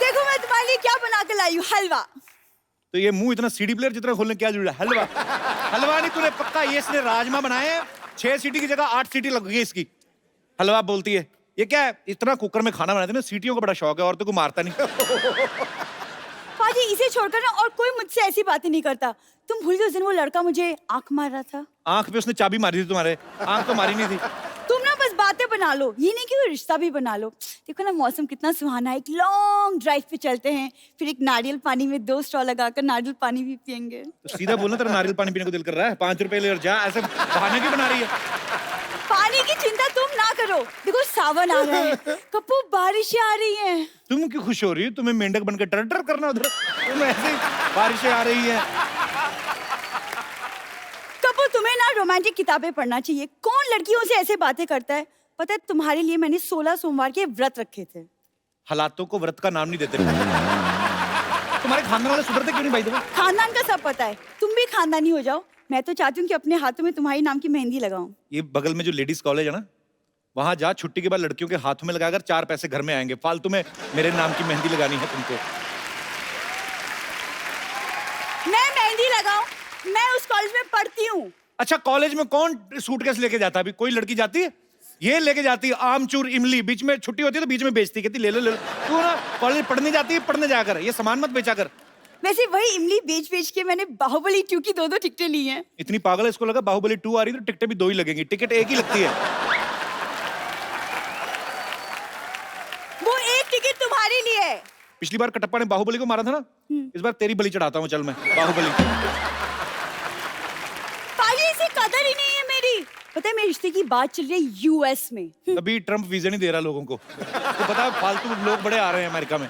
देखो मैं तुम्हारे लिए क्या बना के लाई हूँ, हलवा। तो ये मुंह इतना सीडी प्लेयर जितना खोलने क्या जरूरत है? हलवा हलवा नहीं तूने पक्का, ये इसने राजमा बनाए हैं, 6 सीटी की जगह 8 सीटी लग गई इसकी। हलवा बोलती है, ये क्या है? इतना कुकर में खाना बनाते ना, सीटियों का बड़ा शौक है, औरतों को मारता नहीं। पाजी इसे छोड़कर ना और कोई मुझसे ऐसी बातें नहीं करता। तुम भूल गए उस दिन वो लड़का मुझे आंख मार रहा था। आंख पे उसने चाबी मारी थी तुम्हारे, आंख तो मारी नहीं थी। तुम ना बस बातें बना लो, ये नहीं कि कोई रिश्ता भी बना लो। देखो ना मौसम कितना सुहाना है, एक लॉन्ग ड्राइव पे चलते हैं, फिर एक नारियल पानी में 2 स्ट्रॉ लगाकर नारियल पानी भी पियेंगे। तो सीधा बोलना, तेरा नारियल पानी पीने को दिल कर रहा है, 5 रुपए ले और जा, ऐसे बहाने क्यों बना रही है? पानी की चिंता तुम ना करो, देखो सावन आ रहा है, कप्पू बारिशें आ रही हैं। तुम क्यों खुश हो रही हो? तुम्हें मेंढक बनकर टर टर करना उधर, तुम ऐसे बारिशें आ रही है। कप्पू तुम्हें ना रोमांटिक किताबें पढ़ना चाहिए। कौन लड़कियों से ऐसे बातें करता है? पता है तुम्हारे लिए मैंने 16 सोमवार के व्रत रखे थे। हालातों को व्रत का नाम नहीं देते। तुम्हारे खानदान वाले सुधरते क्यों नहीं भाई? तुम्हें खानदान का सब पता है, तुम भी खानदानी हो जाओ। मैं तो चाहती हूँ कि अपने हाथों में तुम्हारी नाम की मेहंदी लगाऊं। ये बगल में जो लेडीज कॉलेज है ना, वहां जा, छुट्टी के बाद लड़कियों के हाथों में लगाकर 4 पैसे घर में आएंगे। फालतू में मेरे नाम की मेहंदी लगानी है तुमको। मैं मेहंदी लगाऊं? मैं उस कॉलेज में पढ़ती हूँ। अच्छा, कॉलेज में कौन सूटकेस लेके जाता है? अभी कोई लड़की जाती है? ये लेके जाती है आमचूर इमली, बीच में छुट्टी होती है तो बीच में बेचती, कहती ले लो ले लो। तू ना कॉलेज पढ़ने जाती है, पढ़ने जाकर ये सामान मत बेचा कर। वैसे वही इमली बेच बेच के मैंने बाहुबली 2 की 2-2 टिकटें ली हैं। इतनी पागल है, इसको लगा बाहुबली 2 आ रही तो टिकटें भी 2 ही लगेंगी। टिकट एक ही लगती है। वो एक टिकट तुम्हारे लिए है। पिछली बार कटप्पा ने बाहुबली को मारा था ना, इस बार तेरी बलि चढ़ाता हूँ, चल मैं बाहुबली। पाजी इसे कदर ही नहीं है मेरी। पता है मेरे रिश्ते की बात चल रही है यूएस में। अभी ट्रम्प वीजा नहीं दे रहा लोगों को, तो पता है फालतू लोग बड़े आ रहे हैं अमेरिका में।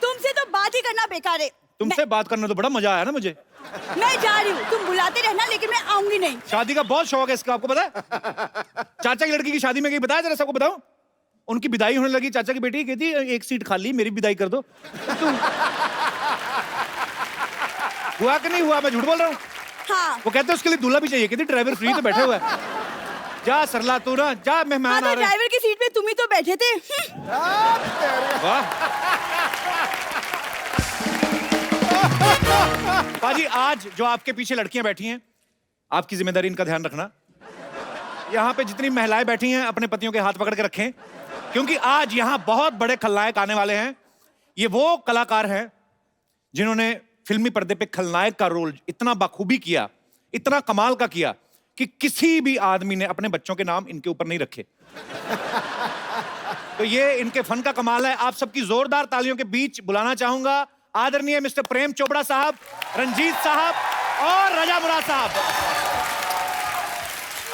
तुमसे तो बात ही करना बेकार है। तुमसे बात करने तो बड़ा मजा आया ना मुझे। मैं जा रही हूँ, तुम बुलाते रहना, लेकिन मैं आऊंगी नहीं। शादी का बहुत शौक है इसका, आपको पता है? चाचा की लड़की की शादी में गई, बताया जरा सबको बताओ। उनकी विदाई होने लगी, चाचा की बेटी कहती 1 सीट खाली, मेरी विदाई कर दो। हुआ कि नहीं हुआ? मैं झूठ बोल रहा हूँ? हाँ। वो कहते हैं उसके लिए दूल्हा भी चाहिए, कहती ड्राइवर फ्री तो बैठे हुआ है। जा सरला तू ना जा, मेहमान आ रहे हैं। ड्राइवर की सीट पे तुम ही तो बैठे थे। वाह पाजी, आज जो आपके पीछे लड़कियां बैठी हैं, आपकी जिम्मेदारी इनका ध्यान रखना। यहाँ पे जितनी महिलाएं बैठी हैं अपने पतियों के हाथ पकड़ के रखें, क्योंकि आज यहाँ बहुत बड़े खलनायक आने वाले हैं। ये वो कलाकार हैं जिन्होंने फिल्मी पर्दे पे खलनायक का रोल इतना बखूबी किया, इतना कमाल का किया कि किसी भी आदमी ने अपने बच्चों के नाम इनके ऊपर नहीं रखे। तो ये इनके फन का कमाल है। आप सबकी जोरदार तालियों के बीच बुलाना चाहूंगा आदरणीय मिस्टर प्रेम चोपड़ा साहब, रंजीत साहब और रजा मुराद साहब।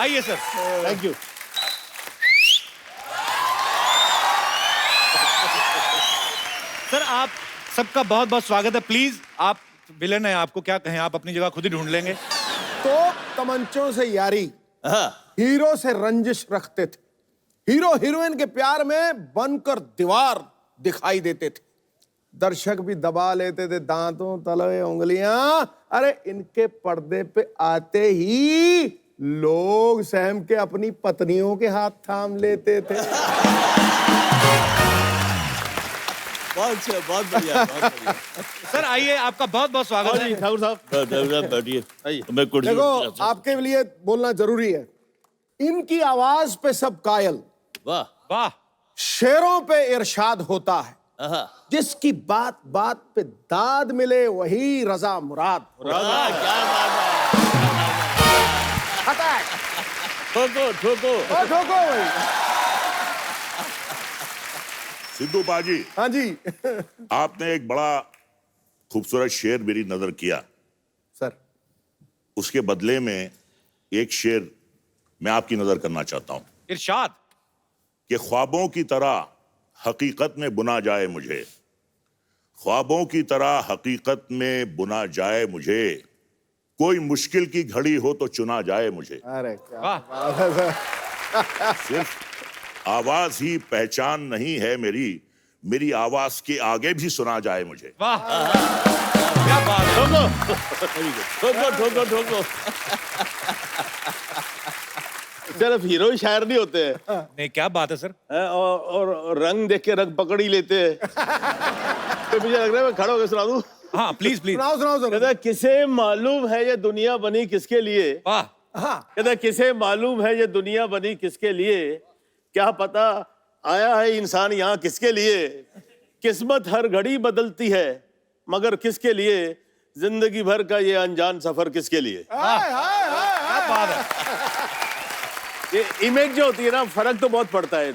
आइए सर। Thank you. सर आप सबका बहुत बहुत स्वागत है। प्लीज, आप विलेन हैं, आपको क्या कहें, आप अपनी जगह खुद ही ढूंढ लेंगे। तो तमंचों से यारी, हीरो से रंजिश रखते थे, हीरो हीरोइन के प्यार में बनकर दीवार दिखाई देते थे, दर्शक भी दबा लेते थे दांतों तले उंगलियां। अरे इनके पर्दे पे आते ही लोग सहम के अपनी पत्नियों के हाथ थाम लेते थे। बहुत अच्छा, बहुत बढ़िया, बहुत बढ़िया। सर आइए, आपका बहुत बहुत स्वागत है। ठाकुर साहब बैठिए। मैं कुर्सी देखो, आपके लिए बोलना जरूरी है। इनकी आवाज पे सब कायल, वाह वाह। शेरों पे इरशाद होता है, आहा, जिसकी बात बात पे दाद मिले वही रजा मुराद। वाह, क्या बात है। अटैक ठोको ठोको। ठोको भाई। सिद्धू बाजी, हाँ जी। आपने एक बड़ा खूबसूरत शेर मेरी नजर किया, सर उसके बदले में एक शेर मैं आपकी नजर करना चाहता हूं इरशाद। कि ख्वाबों की तरह हकीकत में बुना जाए मुझे, ख्वाबों की तरह हकीकत में बुना जाए मुझे, कोई मुश्किल की घड़ी हो तो चुना जाए मुझे। अरे क्या वाह। बात है सर। सिर्फ आवाज ही पहचान नहीं है मेरी, मेरी आवाज के आगे भी सुना जाए मुझे। वाह क्या बात है। ठोको ठोको ठोको। सिर्फ हीरो ही शायर नहीं होते हैं, नहीं क्या बात है सर। और रंग देख के रंग पकड़ ही लेते हैं। तो मुझे लग रहा है मैं खड़ा होकर सुना दूं। हाँ प्लीज प्लीज। सुनाओ सुनाओ सुनाओ। कहता है, किसे मालूम है ये दुनिया बनी किसके लिए। वाह। हाँ कहता है, किसे मालूम है ये दुनिया बनी किसके लिए, क्या पता आया है इंसान यहाँ किसके लिए। किस्मत हर घड़ी बदलती है मगर किसके लिए, जिंदगी भर का ये अनजान सफर किसके लिए। हाय, हाय, हाय, क्या बात है। ये इमेज जो होती है ना, फर्क तो बहुत पड़ता है।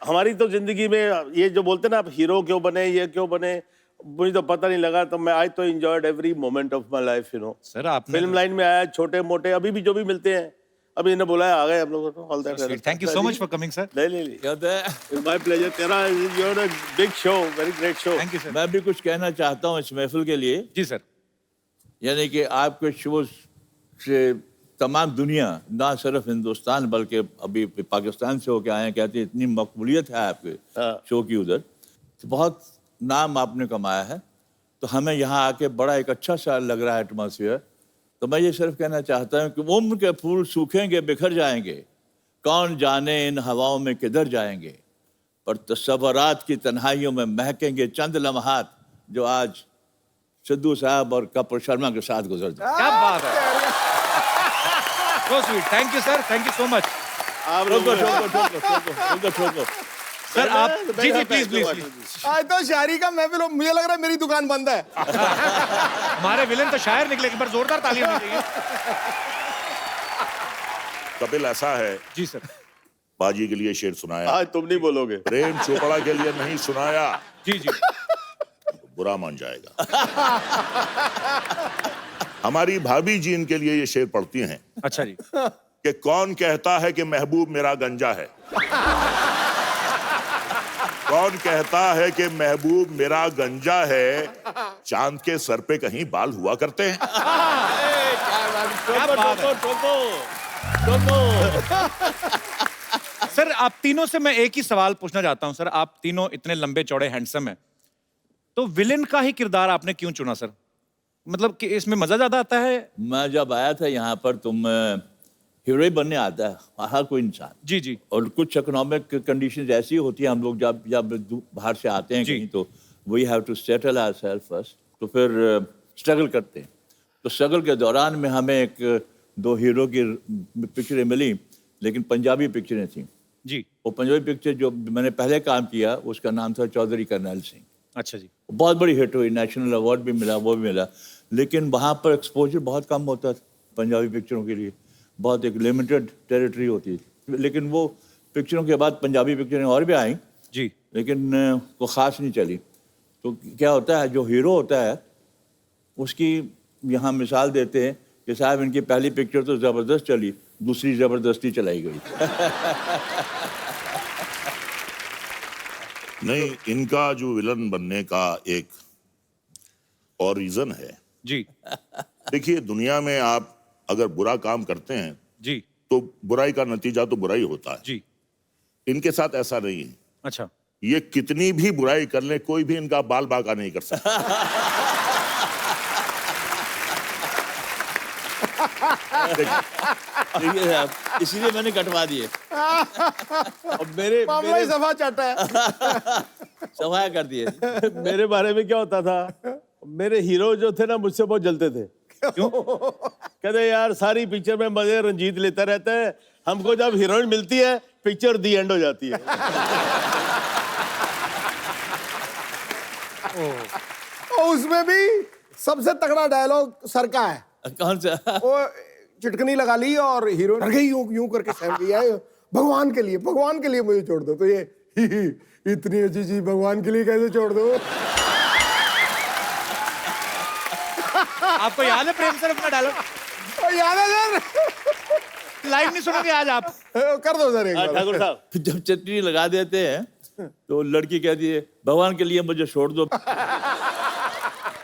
हमारी तो जिंदगी में ये जो बोलते हैं ना, आप हीरो क्यों बने, ये क्यों बने, मुझे तो पता नहीं लगा। तो मैं आई तो enjoyed every moment of my life, sir आपने फिल्म लाइन में आया, छोटे मोटे अभी भी जो भी मिलते हैं, अभी इन्हें बुलाया आ गए हम लोग। All that, thank you so much for coming sir. नहीं कहते हैं माय प्लेजर। तेरा you're a big show, very great show. Thank you sir. मैं भी कुछ कहना चाहता हूँ इस महफिल के लिए। जी सर। यानी कि आपके शो से तमाम दुनिया, ना सिर्फ हिंदुस्तान बल्कि अभी पाकिस्तान से होके आए हैं, कहते हैं इतनी मकबूलियत है आपके शो की उधर, तो बहुत नाम आपने कमाया है। तो हमें यहाँ आके बड़ा एक अच्छा सा लग रहा है एटमॉस्फेयर। तो मैं ये सिर्फ कहना चाहता हूँ कि उम्र के फूल सूखेंगे बिखर जाएंगे, कौन जाने इन हवाओं में किधर जाएंगे, पर तस्वरात की तन्हाइयों में महकेंगे चंद लम्हात जो आज सिद्धू साहब और कपूर शर्मा के साथ गुजर जाए। क्या बात है। So sweet. Thank you sir, thank you so much. ठोको। सर आप जी जी प्लीज प्लीज प्लीज। आज तो शायरी का महफिल हो, मुझे लग रहा है मेरी दुकान बंद है। हमारे विलेन तो शायर निकले, एक बार जोरदार ताली होनी चाहिए। कपिल ऐसा है, जी सर। बाजी के लिए शेर सुनाया, आज तुम नहीं बोलोगे। प्रेम चोपड़ा के लिए नहीं सुनाया, जी जी। बुरा मान जाएगा। हमारी भाभी जी इनके लिए ये शेर पढ़ती हैं अच्छा जी। कि कौन कहता है कि महबूब मेरा गंजा है, कौन कहता है कि महबूब मेरा गंजा है, चांद के सर पे कहीं बाल हुआ करते हैं। सर आप तीनों से मैं एक ही सवाल पूछना चाहता हूं। सर आप तीनों इतने लंबे चौड़े हैंडसम हैं, तो विलेन का ही किरदार आपने क्यों चुना सर? मतलब कि इसमें मजा ज्यादा आता है? मैं जब आया था यहाँ पर, तुम हीरो बनने आता है हर कोई इंसान। जी जी। और कुछ इकोनॉमिक कंडीशंस ऐसी होती है, हम लोग जब जब बाहर से आते हैं कहीं, तो we have to settle ourselves first, तो फिर स्ट्रगल करते हैं। तो स्ट्रगल के दौरान में हमें एक दो हीरो की पिक्चरें मिली, लेकिन पंजाबी पिक्चरें थी जी। वो पंजाबी पिक्चर जो मैंने पहले काम किया उसका नाम था चौधरी करनैल सिंह। अच्छा जी। बहुत बड़ी हिट हुई, नेशनल अवार्ड भी मिला, वो भी मिला। लेकिन वहाँ पर एक्सपोजर बहुत कम होता था पंजाबी पिक्चरों के लिए, बहुत एक लिमिटेड टेरिटरी होती थी। लेकिन वो पिक्चरों के बाद पंजाबी पिक्चरें और भी आई जी, लेकिन वो ख़ास नहीं चली। तो क्या होता है, जो हीरो होता है उसकी यहाँ मिसाल देते हैं कि साहब इनकी पहली पिक्चर तो ज़बरदस्त चली, दूसरी ज़बरदस्ती चलाई गई। नहीं, इनका जो विलन बनने का एक और रीजन है। जी देखिए, दुनिया में आप अगर बुरा काम करते हैं जी तो बुराई का नतीजा तो बुराई होता है। जी। इनके साथ ऐसा नहीं है। अच्छा। ये कितनी भी बुराई कर ले, कोई भी इनका बाल बाका नहीं कर सकता। देखिए साहब, इसीलिए मैंने कटवा दिए। अब मेरे मामला ही सफा चाटा है। सफाया कर दिए। मेरे बारे में क्या होता था, मेरे हीरो जो थे ना मुझसे बहुत जलते थे। क्यों? कहते यार सारी पिक्चर में मजे रंजीत लेता रहता है, हमको जब हीरोइन मिलती है पिक्चर दी एंड हो जाती है। और उसमें भी सबसे तगड़ा डायलॉग सर का है। कौन सा? वो चिटकनी लगा ली और हीरोइन डर गई, यूं यूं करके सहम गई है, भगवान के लिए मुझे छोड़ दो। तो ये इतनी अच्छी चीज भगवान के लिए कैसे छोड़ दो? आपको याद है प्रेम सर अपना डायलॉग? याद है सर? लाइव नहीं सुनोगे आज आप? कर दो सर एक बार। ठाकुर साहब जब चटनी लगा देते हैं तो लड़की कहती है भगवान के लिए मुझे छोड़ दो।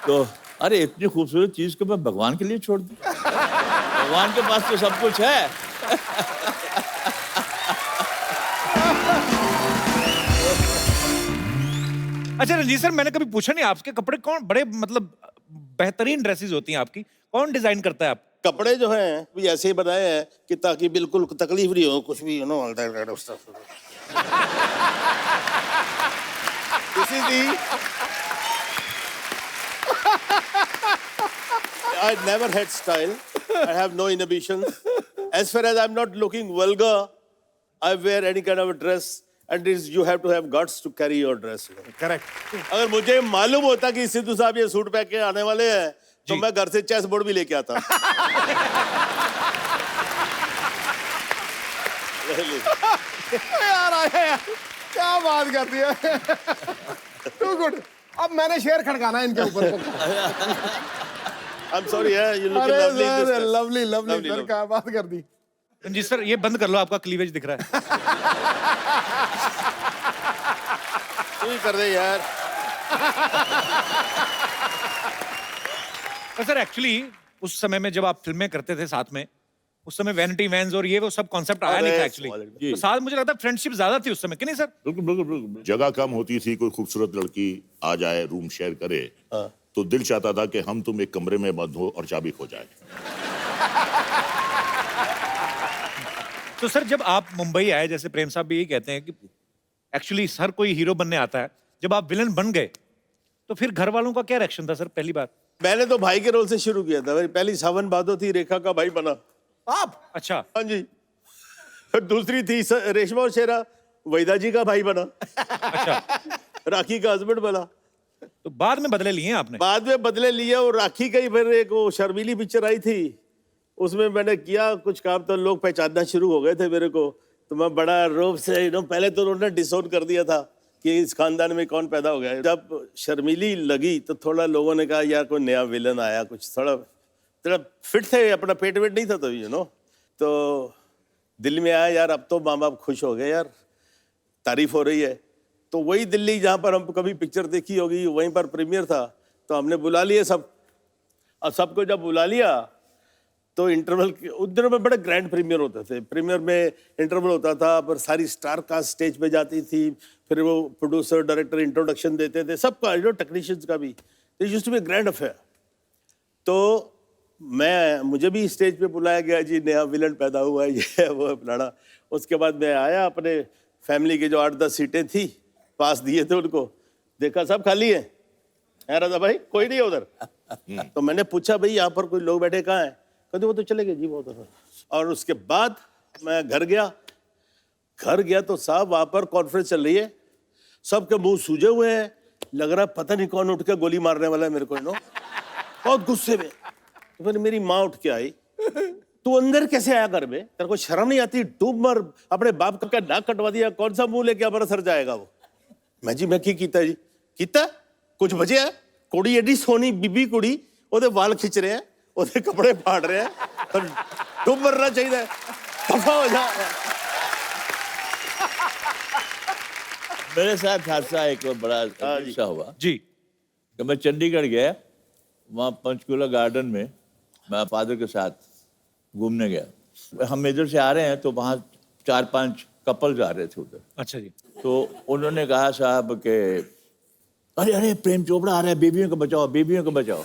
तो अरे इतनी खूबसूरत चीज को मैं भगवान के लिए छोड़ दूं? भगवान के पास तो सब कुछ है। अच्छा रंजीत सर, मैंने कभी पूछा नहीं आपके कपड़े कौन बड़े मतलब बेहतरीन ड्रेसेस होती हैं आपकी, कौन डिजाइन करता है आप? कपड़े जो हैं भी ऐसे ही बनाए हैं कि ताकि बिल्कुल तकलीफ नहीं हो कुछ भी, you know all that kind of stuff. I never had style. I have no inhibitions. As far as I'm not looking vulgar, I wear any kind of a dress, and you have to have guts to carry your dress. Correct. अगर मुझे मालूम होता कि सिद्धू साहब ये suit पहन के आने वाले हैं, तो मैं घर से चेस बोर्ड भी लेके आता। यार आया यार, क्या बात करती है। Too good. अब मैंने शेर खड़काना है इनके ऊपर। I'm sorry, yeah, you look अरे lovely in this sir, dress. Lovely lovely Lovely, sir, lovely. क्या बात कर दी। रंजीत सर ये बंद कर लो, आपका क्लीवेज दिख रहा है। तू ही कर दे यार। पर सर एक्चुअली उस समय में जब आप फिल्में करते थे साथ में, उस समय वैनिटी वैन्स और ये वो सब कॉन्सेप्ट आया नहीं था अरे, एक्चुअली। जी। तो साथ मुझे लगता है फ्रेंडशिप ज्यादा थी उस समय, कि नहीं सर? बिल्कुल बिल्कुल बिल्कुल। जगह कम होती थी, कोई खूबसूरत लड़की आ जाए, रूम शेयर करे, तो दिल चाहता था कि हम तुम एक कमरे में बंद हो और चाबी खो जाए। तो सर जब आप मुंबई आए, जैसे प्रेम साहब भी यही कहते हैं कि एक्चुअली हर कोई हीरो बनने आता है, जब आप विलन बन गए तो फिर घर वालों का क्या रिएक्शन था सर पहली बार? मैंने तो भाई के रोल से शुरू किया था। मेरी पहली सावन भादो थी, रेखा का भाई बना। आप अच्छा। हाँ जी। दूसरी थी रेशमा और शेरा, वैदा जी का भाई बना। अच्छा। राखी का हस्बैंड बना। तो बाद में बदले लिए हैं आपने? बाद में बदले लिया, और राखी का ही फिर एक वो शर्मीली पिक्चर आई थी, उसमें मैंने किया कुछ काम, तो लोग पहचानना शुरू हो गए थे मेरे को। तो मैं बड़ा रोब से पहले तो उन्होंने डिसोन कर दिया था कि इस खानदान में कौन पैदा हो गया। जब शर्मीली लगी तो थोड़ा लोगों ने कहा यार कोई नया विलन आया, कुछ थोड़ा फिट थे, अपना पेट वेट नहीं था तो तो दिल में आया यार अब तो माँ बाप खुश हो गए यार, तारीफ हो रही है। तो वही दिल्ली जहाँ पर हम कभी पिक्चर देखी होगी, वहीं पर प्रीमियर था, तो हमने बुला लिए सब। अब सबको जब बुला लिया तो इंटरवल उस दिनों में बड़े ग्रैंड प्रीमियर होते थे। प्रीमियर में इंटरवल होता था, पर सारी स्टार कास्ट स्टेज पे जाती थी, फिर वो प्रोड्यूसर डायरेक्टर इंट्रोडक्शन देते थे, सबका टेक्नीशियंस का भी। तो used to be grand affair. तो मुझे भी स्टेज पे बुलाया गया, जी नया विलन पैदा हुआ है, ये वो फलाना। उसके बाद मैं आया, अपने फैमिली के जो 8-10 सीटें थी पास दिए थे उनको, देखा सब खाली है। राजा भाई कोई नहीं है उधर। तो मैंने पूछा भाई यहाँ पर कोई लोग बैठे कहाँ हैं? कहते वो तो चले गए जी बहुत। और उसके बाद मैं घर गया तो साहब वहाँ पर कॉन्फ्रेंस चल रही है, सबके मुंह सूजे हुए हैं, लग रहा पता नहीं कौन उठ के गोली मारने वाला है मेरे को बहुत गुस्से में। तो फिर मेरी माँ उठ के आई, तू अंदर कैसे आया घर में, तेरे को शर्म नहीं आती? डूब मर, अपने बाप का नाक कटवा दिया, कौन सा मुंह लेके हमारा सर जाएगा वो? मैं की कीता जी? कीता कुछ बचे है? कुड़ी एडी सोनी बीबी कुड़ी, ओदे वाल खिंच रहे हैं, ओदे कपड़े फाड़ रहे हैं, डूब मरना चाहिए, दफा हो जा। मेरे साथ हादसा एक बड़ा अजीब सा हुआ जी। कि मैं चंडीगढ़ गया, वहाँ पंचकूला गार्डन में मैं फादर के साथ घूमने गया। हम इधर से आ रहे हैं तो वहाँ 4-5 कपल्स आ रहे थे उधर। अच्छा जी। तो उन्होंने कहा साहब के अरे अरे प्रेम चोपड़ा आ रहा है, बेबियों को बचाओ, बेबियों को बचाओ।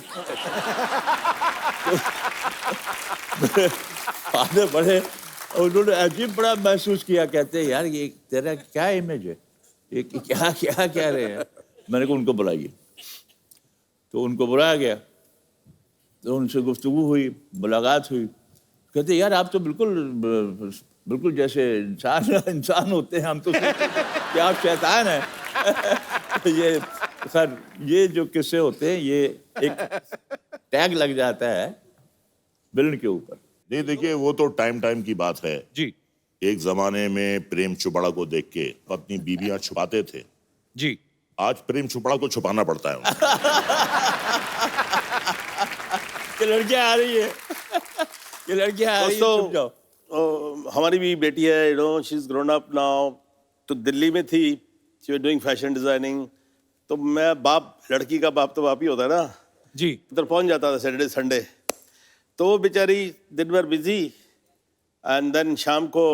फादर बड़े, उन्होंने अजीब बड़ा महसूस किया, कहते हैं यार ये तेरा क्या इमेज है, ये क्या क्या कह रहे हैं। मैंने कहा उनको बुलाइए। तो उनको बुलाया गया, तो उनसे गुफ्तगू हुई, मुलाकात हुई। कहते यार आप तो बिल्कुल जैसे इंसान होते हैं, हम तो क्या आप शैतान हैं। ये सर ये जो किस्से होते हैं, ये एक टैग लग जाता है विलन के ऊपर। नहीं देखिए, वो तो टाइम की बात है जी। एक जमाने में प्रेम चोपड़ा को देख के अपनी बीवियां छुपाते थे जी। आज प्रेम चोपड़ा को छुपाना पड़ता है उनको। कि लड़कियां आ रही है, कि लड़कियां आ रही है, छुप जाओ। हमारी भी बेटी है, she is grown up now. तो दिल्ली में थी, she was doing fashion designing. तो मैं बाप, लड़की का बाप तो बाप ही होता है ना जी। उधर पहुंच जाता था सैटरडे संडे। तो वो बेचारी दिन भर बिजी, एंड देन शाम को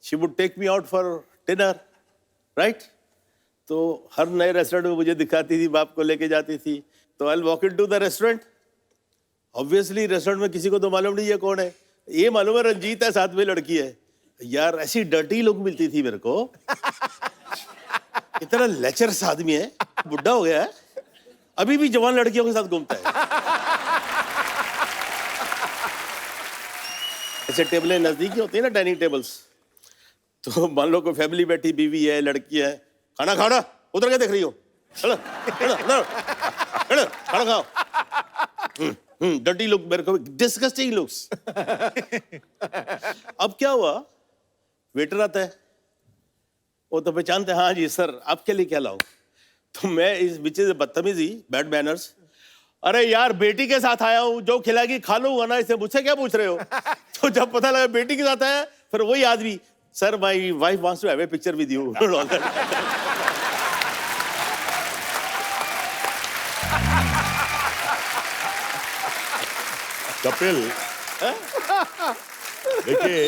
she would take me out for dinner, right. तो हर नए रेस्टोरेंट में मुझे दिखाती थी, बाप को लेके जाती थी। तो I walk into the restaurant. Obviously restaurant में किसी को तो मालूम नहीं है कौन है, ये मालूम है रंजीत है, साथ में लड़की है। यार ऐसी डर्टी लुक मिलती थी मेरे को, इतना लेचरस आदमी है, बुढ़ा हो गया है, अभी भी जवान लड़कियों के साथ घूमता है। ऐसे टेबलें नजदीक ही होती है ना, डाइनिंग टेबल्स। तो मान लो कोई फैमिली बैठी, बीवी है, लड़की है, खाना खाना, उधर क्या देख रही हो, चलो चलो चलो चलो खाना खाओ। डर्टी लुक, मेरे को डिस्गस्टिंग लुक्स। अब क्या हुआ, वेटर आता है, वो तो पहचानते हैं, हाँ जी सर आपके लिए क्या लाऊं। तो मैं इस बीच से बदतमीजी, बैड मैनर्स, अरे यार बेटी के साथ आया हूं, जो खिलाएगी खा लूंगा ना, इसे मुझसे क्या पूछ रहे हो। तो जब पता लगा बेटी के साथ आया, फिर वही आदमी, sir my wife wants to have a picture with you. Kapil, देखिए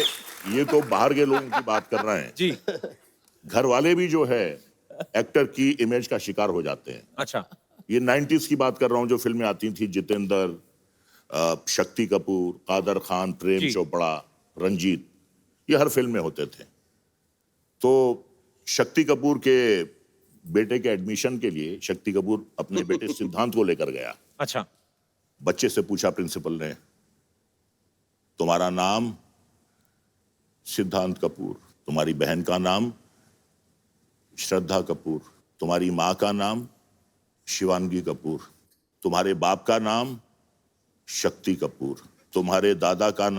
ये तो बाहर के लोगों की बात कर रहे हैं जी। घर वाले भी जो है एक्टर की इमेज का शिकार हो जाते हैं। अच्छा। ये 90s की बात कर रहा हूं, जो फिल्में आती थी, जितेंद्र, शक्ति कपूर, कादर खान, प्रेम जी। चोपड़ा, रंजीत, ये हर फिल्म में होते थे। तो शक्ति कपूर के बेटे के एडमिशन के लिए शक्ति कपूर अपने बेटे सिद्धांत को लेकर गया। अच्छा। बच्चे से पूछा प्रिंसिपल ने, तुम्हारा नाम सिद्धांत कपूर, तुम्हारी बहन का नाम श्रद्धा कपूर, तुम्हारी मां का नाम शिवांगी कपूर, तुम्हारे बाप का नाम शक्ति कपूर, तुम्हारे दादा का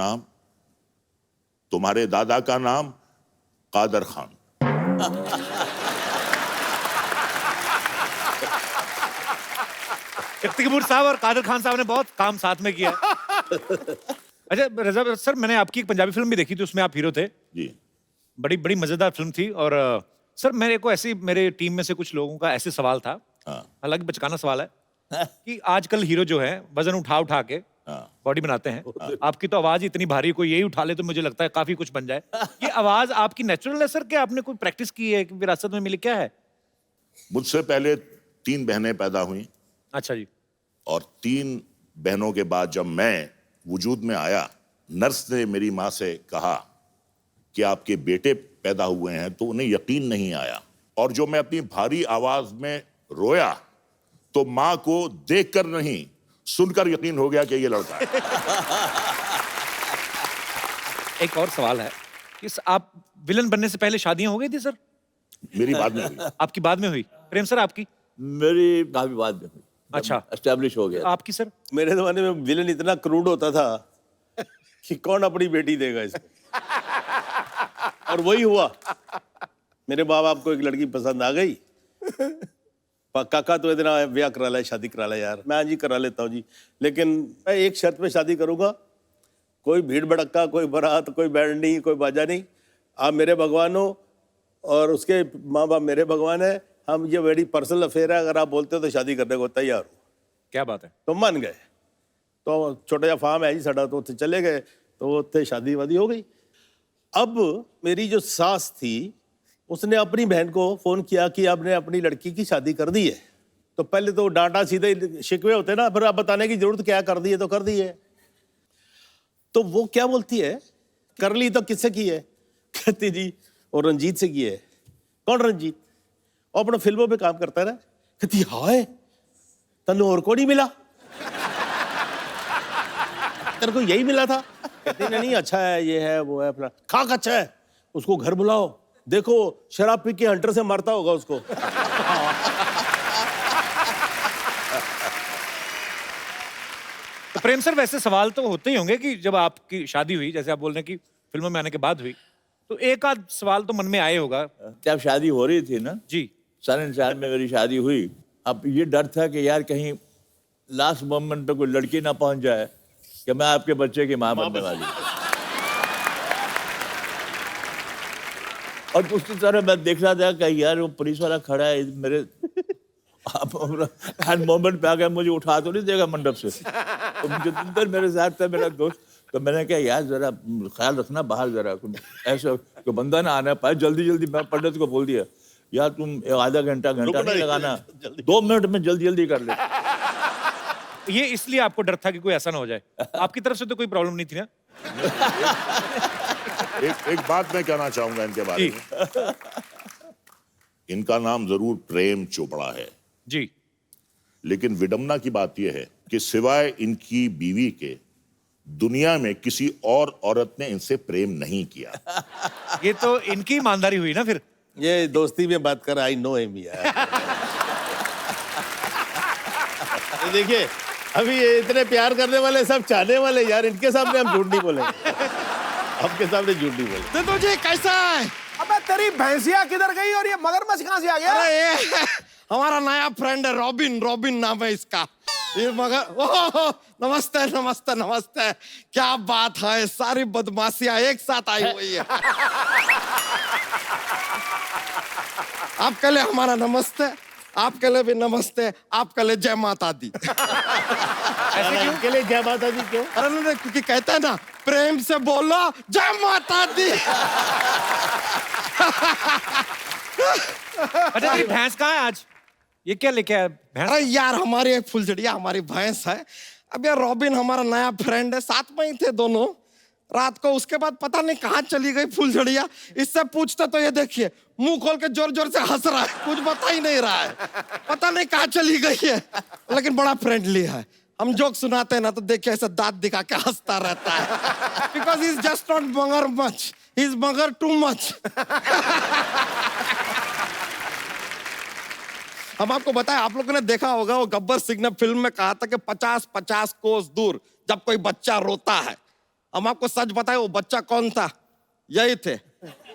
नाम कादर खान। शक्ति कपूर साहब और कादर खान साहब ने बहुत काम साथ में किया। अच्छा रजा सर, मैंने आपकी एक पंजाबी फिल्म भी देखी थी, उसमें आप हीरो थे। जी। बड़ी बड़ी मजेदार फिल्म थी। और सर मेरे को ऐसी, मेरे टीम में से कुछ लोगों का ऐसे सवाल था, हाँ। हालांकि बचकाना सवाल है, कि आजकल हीरो जो है वजन उठा उठा के बॉडी बनाते हैं। आपकी तो आवाज इतनी भारी है, कोई यही उठा ले तो मुझे लगता है काफी कुछ बन जाए। ये आवाज आपकी नेचुरल है सर, क्या आपने कोई प्रैक्टिस की है, कि विरासत में मिली, क्या है? मुझसे पहले 3 बहनें पैदा हुई, अच्छा जी। और 3 बहनों के बाद जब मैं वजूद में आया, नर्स ने मेरी माँ से कहा कि आपके बेटे पैदा हुए हैं, तो उन्हें यकीन नहीं आया। और जो मैं अपनी भारी आवाज में रोया, तो माँ को देखकर नहीं सुनकर यकीन हो गया कि ये लड़का है। एक और सवाल है कि आप विलन बनने से पहले शादियां हो गई थी सर? मेरी बात में हुई। आपकी बाद में हुई? प्रेम सर आपकी? मेरी काफी बाद में हुई। अच्छा। एस्टेब्लिश हो गया। आपकी सर? मेरे जमाने में विलन इतना क्रूड होता था कि कौन अपनी बेटी देगा इसको। और वही हुआ, मेरे माँ बाप को एक लड़की पसंद आ गई, काका तो इतना ब्याह करा ले, शादी करा ले यार। मैं हाँ जी करा लेता हूँ जी, लेकिन मैं एक शर्त पे शादी करूंगा, कोई भीड़ भड़क्का, कोई बारात, कोई बैंड नहीं, कोई बाजा नहीं। आप मेरे भगवान हो और उसके माँ बाप मेरे भगवान है। हम ये बड़ी पर्सनल अफेयर है, अगर आप बोलते हो तो शादी करने को तैयार हूँ। क्या बात है। तो मान गए। तो छोटा जा फार्म है जी साडा, तो उत्थे चले गए, तो उत्थे शादी वादी हो गई। अब मेरी जो सास थी, उसने अपनी बहन को फोन किया कि आपने अपनी लड़की की शादी कर दी है। तो पहले तो डांटा सीधे शिकवे होते ना, फिर आप बताने की जरूरत क्या, कर दी है तो कर दी है। तो वो क्या बोलती है, कर ली तो किससे की है? कहती जी और रंजीत से की है। कौन रंजीत? और अपना फिल्मों पे काम करता है ना। कहती हाय तनु और को नहीं मिला, तेरे को यही मिला था? कहती नहीं अच्छा है, ये है वो है, अपना खाक अच्छा है, उसको घर बुलाओ, देखो शराब पी के हंटर से मारता होगा उसको। तो प्रेम सर वैसे सवाल तो होते ही होंगे कि जब आपकी शादी हुई, जैसे आप बोल रहे हैं कि फिल्मों में आने के बाद हुई, तो एक आध सवाल तो मन में आए होगा। जब शादी हो रही थी ना जी। 4 में मेरी शादी हुई। अब ये डर था कि यार कहीं लास्ट मोमेंट पे कोई लड़की ना पहुंच जाए कि मैं आपके बच्चे की माँ बनने वाली हूं। और उसकी तरह मैं देख रहा था कि यार वो पुलिस वाला खड़ा है मेरे हर मोमेंट पे आ गया, मुझे उठा तो नहीं देगा मंडप से। तो जितेंद्र मेरे साथ था, मेरा दोस्त, तो मैंने कहा यार जरा ख्याल रखना बाहर, जरा ऐसा कोई बंदा ना आना पाए। जल्दी जल्दी मैं पंडित को बोल दिया, यार तुम आधा घंटा नहीं लगाना, 2 मिनट में जल्दी जल्दी कर ले। ये इसलिए आपको डर था कि कोई ऐसा ना हो जाए? आपकी तरफ से तो कोई प्रॉब्लम नहीं थी ना? एक बात मैं कहना चाहूंगा इनके बारे में। इनका नाम जरूर प्रेम चोपड़ा है जी, लेकिन विडम्बना की बात यह है कि सिवाय इनकी बीवी के दुनिया में किसी और औरत ने इनसे प्रेम नहीं किया। ये तो इनकी ईमानदारी हुई ना फिर। ये दोस्ती में बात कर, आई नो हिम यार। ये देखिए, अभी ये इतने प्यार करने वाले सब चाहने वाले यार, इनके सामने हम झूठ नहीं बोलेंगे। आपके सामने झूठ नहीं बोलेंगे। तो तुझे कैसा है? अबे तेरी भैंसिया किधर गई और ये मगरमच्छ कहाँ से आ गया? अरे ये हमारा नया फ्रेंड है, रॉबिन। रॉबिन नाम है इसका। ये मगर ओह, नमस्ते नमस्ते नमस्ते। क्या बात है, सारी बदमाशियां एक साथ आई हुई है। आपके लिए हमारा नमस्ते, आपके लिए भी नमस्ते, आपके लिए जय माता दी। अरे इनके लिए जय माता दी क्यों? अरे नहीं, क्योंकि कहते हैं ना, प्रेम से बोलो जय माता दी। अच्छा तेरी भैंस कहाँ है आज? ये क्या लेके आया भैंस? अरे यार, हमारी एक फुलझड़िया हमारी भैंस है। अब यार रॉबिन हमारा नया फ्रेंड है, साथ में ही थे दोनों रात को। उसके बाद पता नहीं कहाँ चली गई फुलझड़िया। इससे पूछते तो ये देखिए मुंह खोल के जोर जोर से हंस रहा है, कुछ बता ही नहीं रहा है, पता नहीं कहाँ चली गई है। लेकिन बड़ा फ्रेंडली है। हम जोक सुनाते हैं ना तो देखिए ऐसा दांत दिखा के हंसता रहता है। बिकॉज इज जस्ट नॉट मगर मच, इज मगर टू मच। हम आपको बताएं, आप लोगों ने देखा होगा वो गब्बर सिंह ने फिल्म में कहा था कि 50-50 कोस दूर जब कोई बच्चा रोता है। हम आपको सच बताएं, वो बच्चा कौन था? यही थे।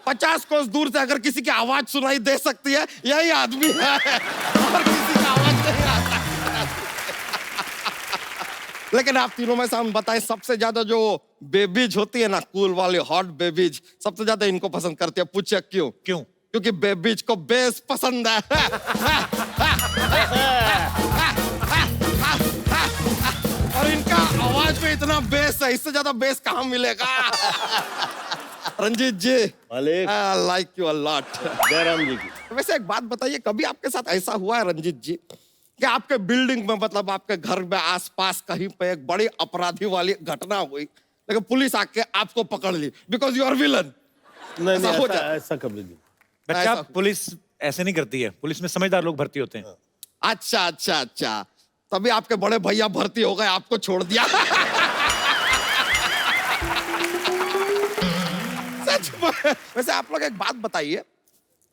50 कोस दूर से अगर किसी की आवाज सुनाई दे सकती है, यही आदमी है। और किसी का आवाज नहीं आता। लेकिन आप तीनों में से हम बताएं, सबसे ज्यादा जो बेबीज होती है ना, कूल वाली हॉट बेबीज, सबसे ज्यादा इनको पसंद करती है। पूछिए क्यों? क्यों? क्योंकि बेबीज को बेस पसंद है। और इनका आवाज में इतना बेस है, इससे ज्यादा बेस कहाँ मिलेगा? रंजीत जी, मालिक, like you a lot. Jairam ji की। वैसे एक बात बताइए, कभी आपके साथ ऐसा हुआ है रंजीत जी कि आपके बिल्डिंग में, मतलब आपके घर में आसपास कहीं पे एक बड़ी अपराधी वाली घटना हुई, लेकिन पुलिस आके आपको पकड़ ली बिकॉज यू आर विलन? नहीं ऐसा नहीं, हो जाता है? ऐसा कभी नहीं। बच्चा, ऐसा- पुलिस ऐसे नहीं करती है। पुलिस में समझदार लोग भर्ती होते हैं। अच्छा अच्छा अच्छा, तभी आपके बड़े भैया भर्ती हो गए, आपको छोड़ दिया। सच में। वैसे आप लोग एक बात बताइए,